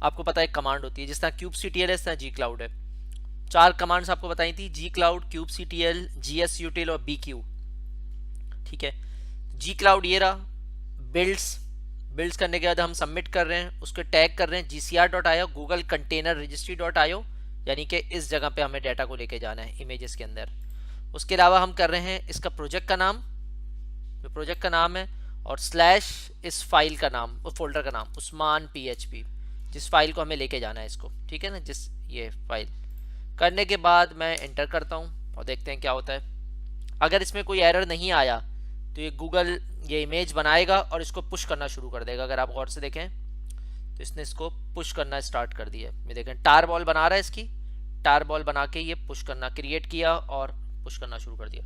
आपको पता है कमांड होती है, जिस तरह kubectl है इस तरह जी क्लाउड है। 4 कमांड्स आपको बताई थी, जी क्लाउड, kubectl, gsutil और bq, ठीक है। जी क्लाउड ये रहा, बिल्ड्स करने के बाद हम सबमिट कर रहे हैं, उसको टैग कर रहे हैं gcr.io गूगल कंटेनर रजिस्ट्री.io, यानी कि इस जगह पे हमें डाटा को लेके जाना है इमेजेस के अंदर। उसके अलावा हम कर रहे हैं इसका प्रोजेक्ट का नाम, जो प्रोजेक्ट का नाम है, और स्लैश इस फाइल का नाम, उस फोल्डर का नाम उस्मान PHP, जिस फाइल को हमें लेके जाना है इसको, ठीक है ना, जिस ये फाइल। करने के बाद मैं एंटर करता हूँ और देखते हैं क्या होता है। अगर इसमें कोई एरर नहीं आया तो ये गूगल ये इमेज बनाएगा और इसको पुश करना शुरू कर देगा। अगर आप गौर से देखें तो इसने इसको पुश करना स्टार्ट कर दिया है। ये देखें टार बॉल बना रहा है, इसकी टार बॉल बना के ये पुश करना क्रिएट किया और पुश करना शुरू कर दिया।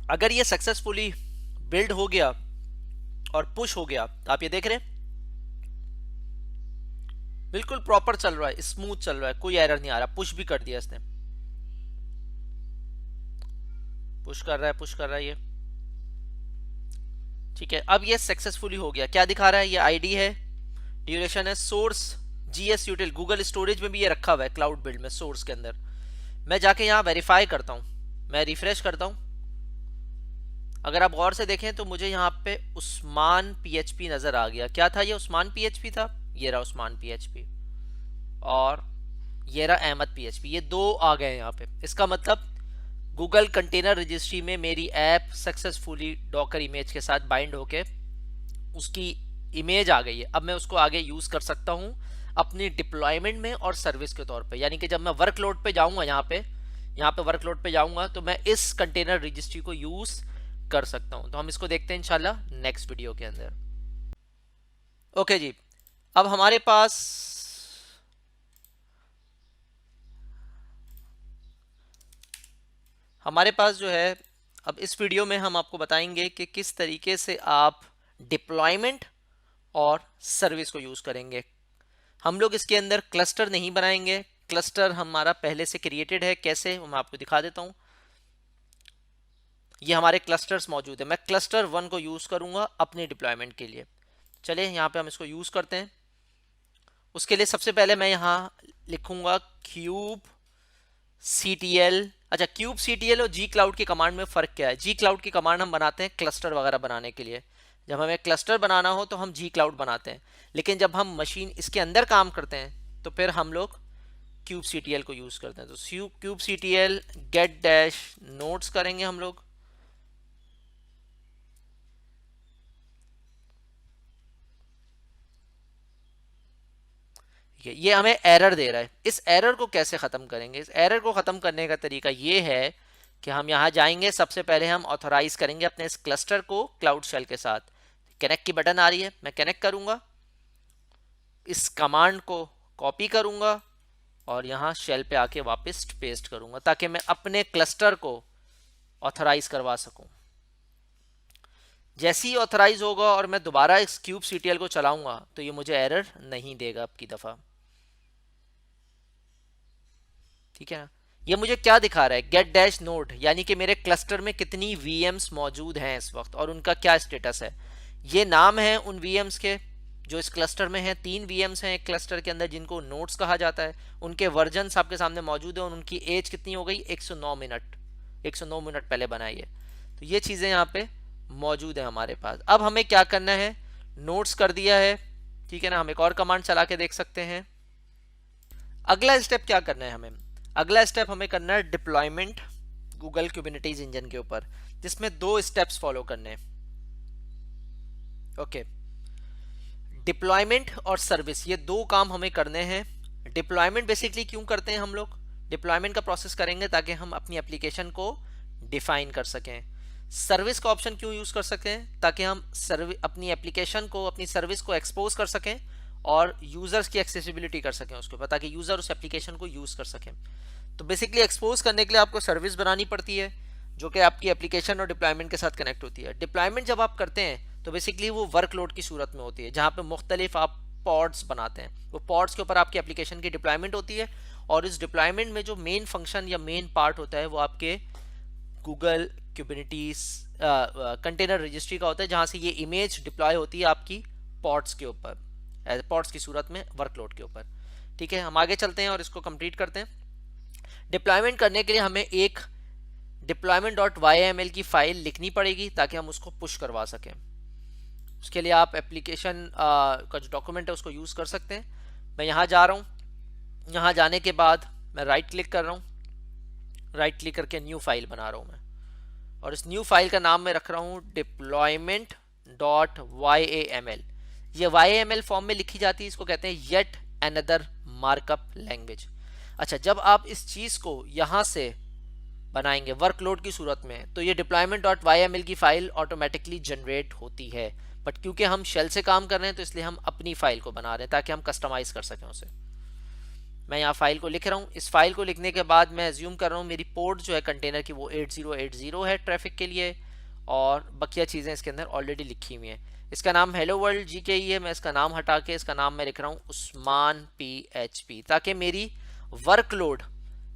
अगर ये सक्सेसफुली बिल्ड हो गया और पुश हो गया तो आप ये देख रहे हैं बिल्कुल प्रॉपर चल रहा है, स्मूथ चल रहा है, कोई एरर नहीं आ रहा। पुश भी कर दिया इसने, पुश कर रहा है ये, ठीक है। अब ये सक्सेसफुली हो गया। क्या दिखा रहा है, ये आईडी है, ड्यूरेशन है, सोर्स gsutil गूगल स्टोरेज में भी ये रखा हुआ है क्लाउड बिल्ड में, सोर्स के अंदर। मैं जाके यहाँ वेरीफाई करता हूँ, मैं रिफ्रेश करता हूँ। अगर आप गौर से देखें तो मुझे यहाँ पे उस्मान PHP नजर आ गया। क्या था ये, उस्मान PHP था, ये रहा उस्मान PHP और ये रहा अहमद PHP, ये 2 आ गए यहाँ पे। इसका मतलब गूगल कंटेनर रजिस्ट्री में मेरी ऐप सक्सेसफुली डॉकर इमेज के साथ बाइंड होके उसकी इमेज आ गई है। अब मैं उसको आगे यूज कर सकता हूँ अपनी डिप्लॉयमेंट में और सर्विस के तौर पे, यानी कि जब मैं वर्कलोड पे जाऊंगा, यहाँ पे वर्कलोड पे जाऊंगा तो मैं इस कंटेनर रजिस्ट्री को यूज कर सकता हूँ। तो हम इसको देखते हैं इंशाल्लाह नेक्स्ट वीडियो के अंदर। ओके जी, अब हमारे पास हमारे पास जो है, अब इस वीडियो में हम आपको बताएंगे कि किस तरीके से आप डिप्लॉयमेंट और सर्विस को यूज़ करेंगे। हम लोग इसके अंदर क्लस्टर नहीं बनाएंगे, क्लस्टर हमारा पहले से क्रिएटेड है। कैसे, मैं आपको दिखा देता हूँ। ये हमारे क्लस्टर्स मौजूद है, मैं क्लस्टर 1 को यूज़ करूँगा अपने डिप्लॉयमेंट के लिए। चलिए यहाँ पे हम इसको यूज़ करते हैं। उसके लिए सबसे पहले मैं यहाँ लिखूँगा क्यूब CTL। अच्छा, क्यूब CTL और जी क्लाउड की कमांड में फ़र्क क्या है? जी क्लाउड की कमांड हम बनाते हैं क्लस्टर वगैरह बनाने के लिए। जब हमें क्लस्टर बनाना हो तो हम जी क्लाउड बनाते हैं, लेकिन जब हम मशीन इसके अंदर काम करते हैं तो फिर हम लोग क्यूब CTL को यूज़ करते हैं। तो cube CTL gate dash notes करेंगे हम लोग। ये हमें एरर दे रहा है। इस एरर को कैसे ख़त्म करेंगे? इस एरर को ख़त्म करने का तरीका ये है कि हम यहाँ जाएंगे, सबसे पहले हम ऑथोराइज करेंगे अपने इस क्लस्टर को क्लाउड शेल के साथ। कनेक्ट की बटन आ रही है, मैं कनेक्ट करूँगा, इस कमांड को कॉपी करूँगा और यहाँ शेल पे आके वापस पेस्ट करूँगा ताकि मैं अपने क्लस्टर को ऑथराइज करवा सकूँ। जैसे ही ऑथराइज होगा और मैं दोबारा इस क्यूब CTL को चलाऊँगा तो ये मुझे एरर नहीं देगा अब की दफ़ा। ठीक है ना? ये मुझे क्या दिखा रहा है? गेट डैश नोट, यानी कि मेरे क्लस्टर में कितनी VMs मौजूद हैं इस वक्त और उनका क्या स्टेटस है। ये नाम है उन VMs के जो इस क्लस्टर में हैं। 3 VMs हैं एक क्लस्टर के अंदर जिनको नोट्स कहा जाता है। उनके वर्जन्स आपके सामने मौजूद है और उनकी एज कितनी हो गई? 109 मिनट। 109 मिनट पहले बनाई है। तो ये चीज़ें यहाँ पे मौजूद है हमारे पास। अब हमें क्या करना है? नोट्स कर दिया है, ठीक है ना? हम एक और कमांड चला के देख सकते हैं। अगला स्टेप क्या करना है हमें? अगला स्टेप हमें करना है डिप्लॉयमेंट गूगल कुबरनेटिस इंजन के ऊपर, जिसमें 2 स्टेप्स फॉलो करने हैं। ओके, डिप्लॉयमेंट और सर्विस, ये 2 काम हमें करने हैं। डिप्लॉयमेंट बेसिकली क्यों करते हैं हम लोग? डिप्लॉयमेंट का प्रोसेस करेंगे ताकि हम अपनी एप्लीकेशन को डिफाइन कर सकें। सर्विस का ऑप्शन क्यों यूज़ कर सकें? ताकि हम अपनी एप्लीकेशन को, अपनी सर्विस को एक्सपोज कर सकें और यूज़र्स की एक्सेसिबिलिटी कर सकें उसके ऊपर, ताकि यूज़र उस एप्लीकेशन को यूज़ कर सकें। तो बेसिकली एक्सपोज करने के लिए आपको सर्विस बनानी पड़ती है जो कि आपकी एप्लीकेशन और डिप्लॉयमेंट के साथ कनेक्ट होती है। डिप्लॉयमेंट जब आप करते हैं तो बेसिकली वो वर्कलोड की सूरत में होती है, जहाँ पे मुख्तलिफ आप पॉड्स बनाते हैं। वो पॉड्स के ऊपर आपकी एप्लीकेशन की डिप्लॉयमेंट होती है और इस डिप्लॉयमेंट में जो मेन फंक्शन या मेन पार्ट होता है वो आपके गूगल कुबरनेटिस कंटेनर रजिस्ट्री का होता है, जहाँ से ये इमेज डिप्लॉय होती है आपकी पॉड्स के ऊपर, पॉड्स की सूरत में वर्कलोड के ऊपर। ठीक है, हम आगे चलते हैं और इसको कंप्लीट करते हैं। डिप्लॉयमेंट करने के लिए हमें एक deployment.yml की फाइल लिखनी पड़ेगी ताकि हम उसको पुश करवा सकें। उसके लिए आप एप्लीकेशन का जो डॉक्यूमेंट है उसको यूज़ कर सकते हैं। मैं यहाँ जा रहा हूँ, यहाँ जाने के बाद मैं राइट क्लिक कर रहा हूँ, राइट क्लिक करके न्यू फाइल बना रहा हूँ मैं, और इस न्यू फाइल का नाम मैं रख रहा हूँ deployment.yml। ये YAML फॉर्म में लिखी जाती है, इसको कहते हैं येट अनदर मार्कअप लैंग्वेज। अच्छा, जब आप इस चीज़ को यहाँ से बनाएंगे वर्कलोड की सूरत में तो ये deployment.yml की फाइल ऑटोमेटिकली जनरेट होती है, बट क्योंकि हम शेल से काम कर रहे हैं तो इसलिए हम अपनी फाइल को बना रहे हैं ताकि हम कस्टमाइज कर सकें उसे। मैं यहाँ फाइल को लिख रहा हूँ। इस फाइल को लिखने के बाद मैं एज्यूम कर रहा हूँ मेरी पोर्ट जो है कंटेनर की वो 8080 है ट्रैफिक के लिए, और बकिया चीज़ें इसके अंदर ऑलरेडी लिखी हुई हैं। इसका नाम हेलो वर्ल्ड GKE है, मैं इसका नाम हटा के इसका नाम मैं लिख रहा हूँ उस्मान PHP, ताकि मेरी वर्कलोड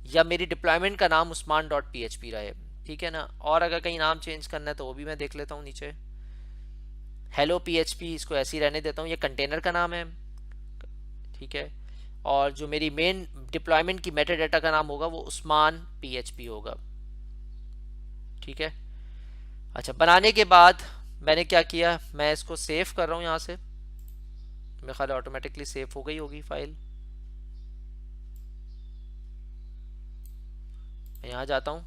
या मेरी डिप्लॉयमेंट का नाम usman.php रहे। ठीक है ना? और अगर कहीं नाम चेंज करना है तो वो भी मैं देख लेता हूँ नीचे। हेलो PHP, इसको ऐसे ही रहने देता हूँ, ये कंटेनर का नाम है। ठीक है, और जो मेरी मेन डिप्लॉयमेंट की मेटा डाटा का नाम होगा वो उस्मान PHP होगा। ठीक है, अच्छा, बनाने के बाद मैंने क्या किया, मैं इसको सेव कर रहा हूँ यहाँ से। मेरे ख्याल ऑटोमेटिकली सेव हो गई होगी फाइल। मैं यहाँ जाता हूँ,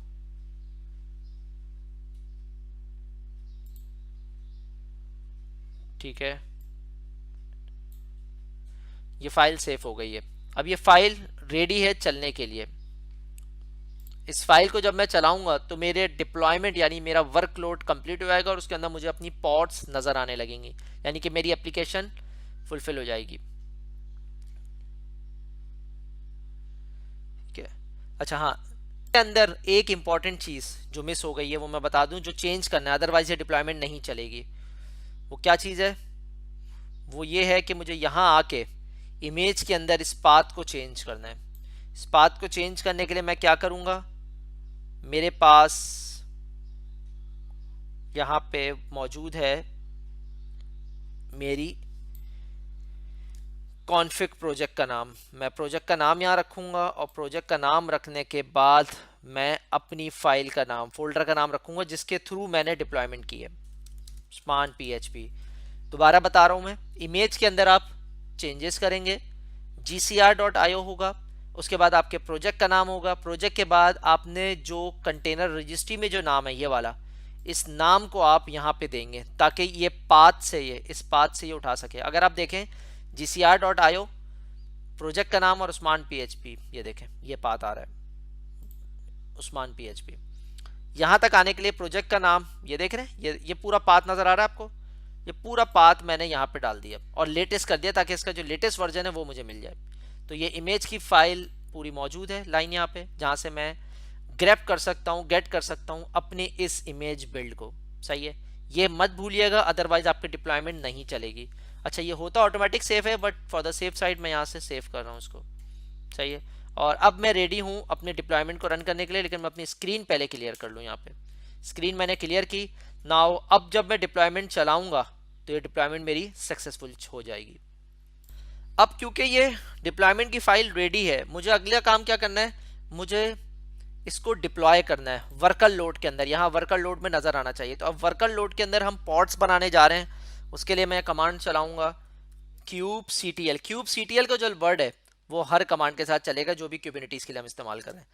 ठीक है, ये फाइल सेव हो गई है। अब ये फाइल रेडी है चलने के लिए। इस फाइल को जब मैं चलाऊंगा तो मेरे डिप्लॉयमेंट यानी मेरा वर्कलोड कंप्लीट हो जाएगा और उसके अंदर मुझे अपनी पॉड्स नज़र आने लगेंगी, यानी कि मेरी एप्लीकेशन फुलफिल हो जाएगी। ठीक है, अच्छा हाँ, के अंदर एक इंपॉर्टेंट चीज़ जो मिस हो गई है वो मैं बता दूं, जो चेंज करना है, अदरवाइज ये डिप्लॉयमेंट नहीं चलेगी। वो क्या चीज़ है? वो ये है कि मुझे यहाँ आके इमेज के अंदर इस पाथ को चेंज करना है। इस पाथ को चेंज करने के लिए मैं क्या करूँगा, मेरे पास यहाँ पे मौजूद है मेरी कॉन्फ़िग प्रोजेक्ट का नाम। मैं प्रोजेक्ट का नाम यहाँ रखूँगा और प्रोजेक्ट का नाम रखने के बाद मैं अपनी फाइल का नाम, फोल्डर का नाम रखूँगा जिसके थ्रू मैंने डिप्लॉयमेंट की है, स्मान PHP। दोबारा बता रहा हूँ मैं, इमेज के अंदर आप चेंजेस करेंगे, gcr.io होगा, उसके बाद आपके प्रोजेक्ट का नाम होगा, प्रोजेक्ट के बाद आपने जो कंटेनर रजिस्ट्री में जो नाम है ये वाला, इस नाम को आप यहाँ पे देंगे ताकि ये पाथ से इस पाथ से ये उठा सके। अगर आप देखें gcr.io, प्रोजेक्ट का नाम और उस्मान PHP, ये देखें ये पाथ आ रहा है उस्मान PHP। यहाँ तक आने के लिए प्रोजेक्ट का नाम ये देख रहे हैं, ये पूरा पाथ नज़र आ रहा है आपको, ये पूरा पाथ मैंने यहाँ पे डाल दिया और लेटेस्ट कर दिया ताकि इसका जो लेटेस्ट वर्जन है वो मुझे मिल जाए। तो ये इमेज की फाइल पूरी मौजूद है लाइन यहाँ पे, जहाँ से मैं ग्रैब कर सकता हूँ, गेट कर सकता हूँ अपने इस इमेज बिल्ड को। सही है, ये मत भूलिएगा अदरवाइज आपकी डिप्लॉयमेंट नहीं चलेगी। अच्छा, ये होता ऑटोमेटिक सेव है but for the safe side मैं यहाँ से सेव कर रहा हूँ इसको। सही है, और अब मैं रेडी हूँ अपने डिप्लॉयमेंट को रन करने के लिए, लेकिन मैं अपनी स्क्रीन पहले क्लियर कर लूँ। यहाँ पे स्क्रीन मैंने क्लियर की। नाउ अब जब मैं डिप्लॉयमेंट चलाऊंगा तो ये डिप्लॉयमेंट मेरी सक्सेसफुल हो जाएगी। अब क्योंकि ये डिप्लॉयमेंट की फाइल रेडी है, मुझे अगला काम क्या करना है, मुझे इसको डिप्लॉय करना है वर्कर लोड के अंदर। यहाँ वर्कर लोड में नजर आना चाहिए। तो अब वर्कर लोड के अंदर हम पॉड्स बनाने जा रहे हैं। उसके लिए मैं कमांड चलाऊंगा kubectl। kubectl का जो वर्ड है वो हर कमांड के साथ चलेगा जो भी क्यूबिनिटीज के लिए हम इस्तेमाल कर रहे हैं।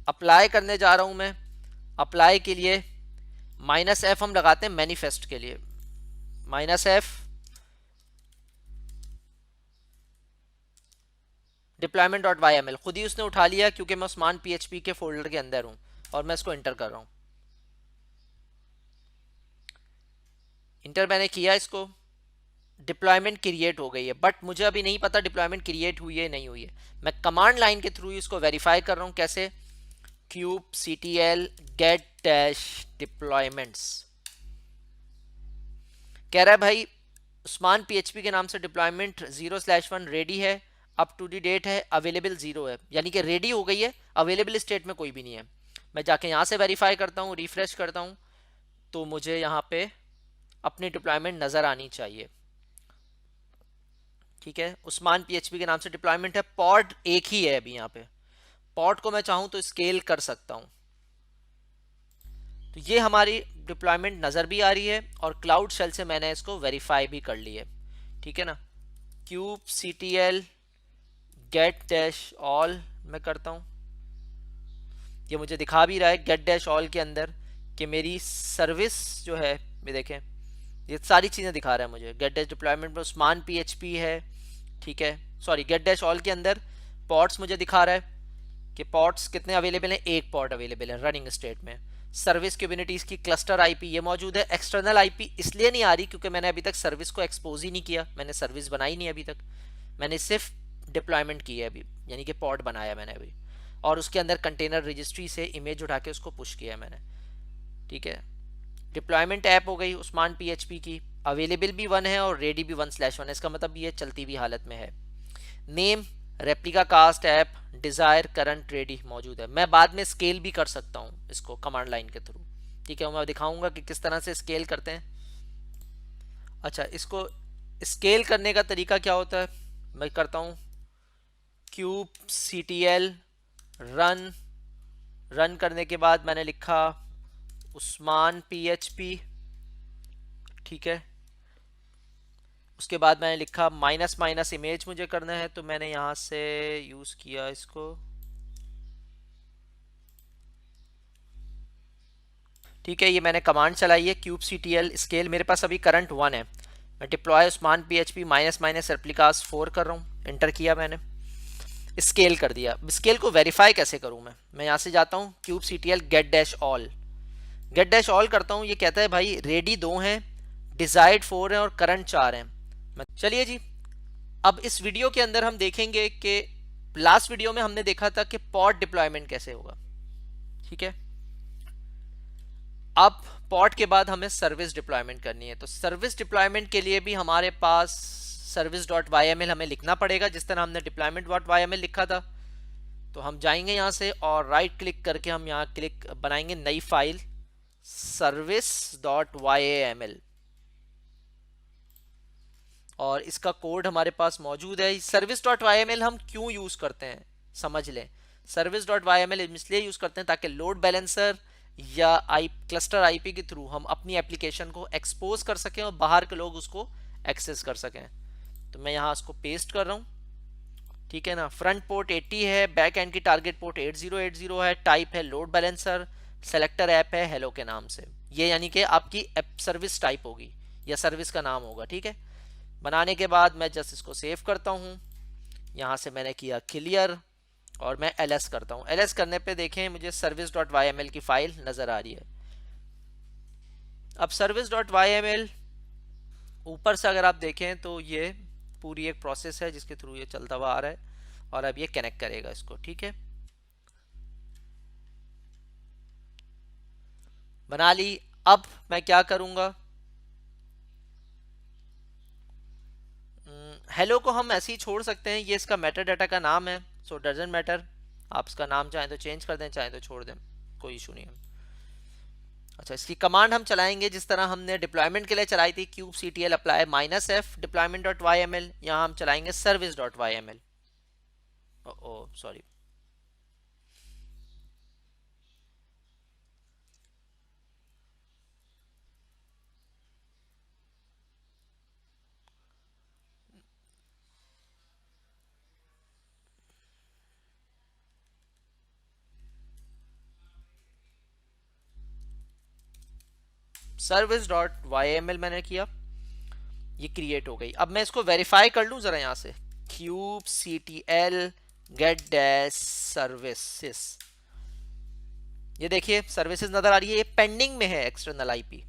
अप्लाई करने जा रहा हूं मैं। अप्लाई के लिए -f हम लगाते हैं मैनिफेस्ट के लिए, -f deployment.yml। खुद ही उसने उठा लिया क्योंकि मैं उस्मान PHP के फोल्डर के अंदर हूं और मैं इसको इंटर कर रहा हूं। इंटर मैंने किया, इसको डिप्लॉयमेंट क्रिएट हो गई है, बट मुझे अभी नहीं पता डिप्लॉयमेंट क्रिएट हुई है नहीं हुई है। मैं कमांड लाइन के थ्रू इसको वेरीफाई कर रहा हूं। कैसे? kubectl get dash deployments कह रहा है भाई उस्मान PHP के नाम से डिप्लॉयमेंट 0/1 रेडी है, अप टू दी डेट है, अवेलेबल 0 है, यानी कि रेडी हो गई है, अवेलेबल स्टेट में कोई भी नहीं है। मैं जाके यहाँ से वेरीफाई करता हूँ, रिफ्रेश करता हूँ, तो मुझे यहाँ पे अपनी डिप्लॉयमेंट नज़र आनी चाहिए। ठीक है, उस्मान PHP के नाम से डिप्लॉयमेंट है, पॉड एक ही है अभी यहाँ पे। पॉड को मैं चाहूँ तो स्केल कर सकता हूँ। तो ये हमारी डिप्लॉयमेंट नज़र भी आ रही है और क्लाउड शेल से मैंने इसको वेरीफाई भी कर ली है। ठीक है ना, kubectl get dash all मैं करता हूँ, ये मुझे दिखा भी रहा है get dash all के अंदर कि मेरी सर्विस जो है, ये देखें ये सारी चीज़ें दिखा रहा है मुझे। get dash डिप्लॉयमेंट में उस्मान PHP है। ठीक है, सॉरी get dash all के अंदर पॉड्स मुझे दिखा रहा है कि पॉड्स कितने अवेलेबल हैं, एक पॉड अवेलेबल है रनिंग स्टेट में। सर्विस क्यूबिनिटीज की क्लस्टर आईपी ये मौजूद है। एक्सटर्नल आईपी इसलिए नहीं आ रही क्योंकि मैंने अभी तक सर्विस को एक्सपोज ही नहीं किया, मैंने सर्विस बनाई नहीं अभी तक, मैंने सिर्फ डिप्लॉयमेंट की है अभी, यानी कि पॉड बनाया मैंने अभी, और उसके अंदर कंटेनर रजिस्ट्री से इमेज उठा के उसको पुश किया है मैंने। ठीक है, डिप्लॉयमेंट ऐप हो गई उस्मान PHP की, अवेलेबल भी 1 है और रेडी भी 1/1 है, इसका मतलब ये चलती हुई हालत में है। Name replica cast app desire current ready मौजूद है। मैं बाद में स्केल भी कर सकता हूँ इसको कमांड लाइन के थ्रू। ठीक है, मैं दिखाऊंगा कि किस तरह से स्केल करते हैं। अच्छा, इसको स्केल करने का तरीका क्या होता है, मैं करता हूँ kubectl रन करने के बाद मैंने लिखा उस्मान PHP। ठीक है, उसके बाद मैंने लिखा -- इमेज मुझे करना है, तो मैंने यहाँ से यूज़ किया इसको। ठीक है, ये मैंने कमांड चलाई है kubectl स्केल, मेरे पास अभी करंट 1 है। मैं डिप्लॉय उस्मान PHP -- रेप्लिकास 4 कर रहा हूँ, इंटर किया मैंने, स्केल कर दिया। स्केल को वेरीफाई कैसे करूँ मैं यहाँ से जाता हूँ kubectl get dash all करता हूँ। ये कहता है भाई रेडी 2 हैं, डिजायर्ड 4 है और करंट 4 हैं। चलिए जी, अब इस वीडियो के अंदर हम देखेंगे कि लास्ट वीडियो में हमने देखा था कि पॉड डिप्लॉयमेंट कैसे होगा। ठीक है। अब पॉड के बाद हमें सर्विस डिप्लॉयमेंट करनी है, तो सर्विस डिप्लॉयमेंट के लिए भी हमारे पास service dot Y M L हमें लिखना पड़ेगा, जिस तरह हमने deployment dot Y M L लिखा था। तो हम जाएंगे यहाँ से और राइट क्लिक करके हम यहाँ क्लिक बनाएंगे नई file service dot Y M L, और इसका कोड हमारे पास मौजूद है। Service dot Y M L हम क्यों यूज करते हैं समझ लें। Service dot Y M L इसलिए यूज करते हैं ताकि लोड बैलेंसर या क्लस्टर आईपी के थ्रू हम अपनी एप्लीकेशन को एक्सपोज कर सकें और बाहर के लोग उसको एक्सेस कर सकें। तो मैं यहाँ उसको पेस्ट कर रहा हूँ, ठीक है ना। फ्रंट पोर्ट 80 है, बैक एंड की टारगेट पोर्ट 8080 है, टाइप है लोड बैलेंसर, सेलेक्टर ऐप है हेलो के नाम से। ये यानी कि आपकी ऐप सर्विस टाइप होगी या सर्विस का नाम होगा, ठीक है। बनाने के बाद मैं जस्ट इसको सेव करता हूँ, यहाँ से मैंने किया क्लियर और मैं ls करता हूँ। ls करने पे देखें मुझे service dot Y M L की फाइल नज़र आ रही है। अब service dot Y M L ऊपर से अगर आप देखें तो ये पूरी एक प्रोसेस है जिसके थ्रू ये चलता हुआ आ रहा है, और अब ये कनेक्ट करेगा इसको, ठीक है। बना ली। अब मैं क्या करूँगा, हेलो को हम ऐसे ही छोड़ सकते हैं, ये इसका मेटा डाटा का नाम है, सो डजंट मैटर। आप इसका नाम चाहें तो चेंज कर दें, चाहें तो छोड़ दें, कोई इशू नहीं है। अच्छा, इसकी कमांड हम चलाएंगे जिस तरह हमने डिप्लॉयमेंट के लिए चलाई थी, kube C T L apply -f deployment dot Y M L. यहाँ हम चलाएंगे service dot Y M L. Oh sorry, service dot Y M L मैंने किया, ये क्रिएट हो गई। अब मैं इसको वेरीफाई कर लूँ ज़रा यहाँ से, kube C T L get dash services. ये देखिए सर्विसेज नज़र आ रही है, ये पेंडिंग में है एक्सटर्नल आईपी।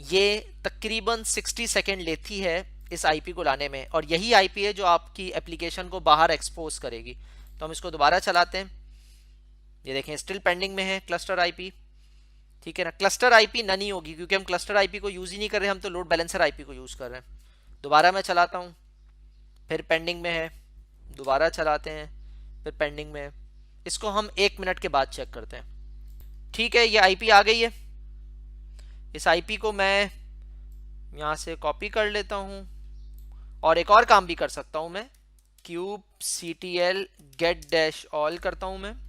ये तकरीबन 60 सेकेंड लेती है इस आईपी को लाने में, और यही आईपी है जो आपकी एप्लीकेशन को बाहर एक्सपोज करेगी। तो हम इसको दोबारा चलाते हैं, ये देखें स्टिल पेंडिंग में है क्लस्टर आईपी, ठीक है ना। क्लस्टर आईपी नन ही होगी क्योंकि हम क्लस्टर आईपी को यूज़ ही नहीं कर रहे, हम तो लोड बैलेंसर आईपी को यूज़ कर रहे हैं। दोबारा मैं चलाता हूँ, फिर पेंडिंग में है, दोबारा चलाते हैं, फिर पेंडिंग में है। इसको हम 1 मिनट के बाद चेक करते हैं, ठीक है। ये आईपी आ गई है, इस आईपी को मैं यहाँ से कॉपी कर लेता हूँ, और एक और काम भी कर सकता हूँ मैं, kube C T L get dash all करता हूँ मैं।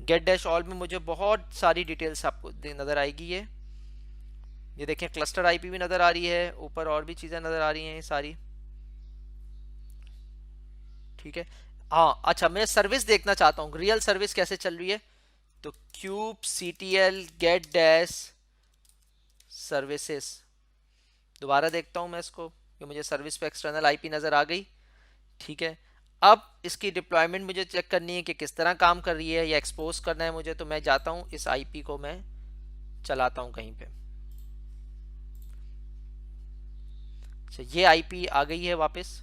गेट डैश ऑल में मुझे बहुत सारी डिटेल्स आपको नज़र आएगी। ये देखें क्लस्टर आईपी भी नज़र आ रही है, ऊपर और भी चीज़ें नज़र आ रही हैं सारी, ठीक है। हाँ अच्छा, मैं सर्विस देखना चाहता हूँ रियल सर्विस कैसे चल रही है, तो kube C T L get dash services, दोबारा देखता हूँ मैं इसको कि मुझे सर्विस पे एक्सटर्नल आईपी नज़र आ गई, ठीक है। अब इसकी डिप्लॉयमेंट मुझे चेक करनी है कि किस तरह काम कर रही है या एक्सपोज करना है मुझे, तो मैं जाता हूँ इस आईपी को मैं चलाता हूँ कहीं पे। अच्छा, ये आईपी आ गई है वापस।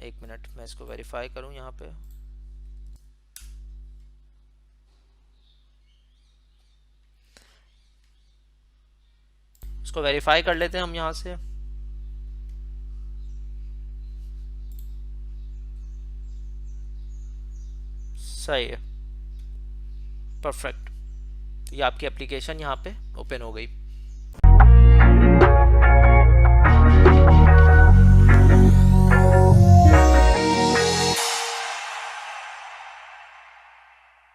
1 मिनट मैं इसको वेरीफाई करूँ यहाँ पे, इसको वेरीफाई कर लेते हैं हम यहाँ से। सही है, परफेक्ट। ये आपकी एप्लीकेशन यहाँ पे ओपन हो गई।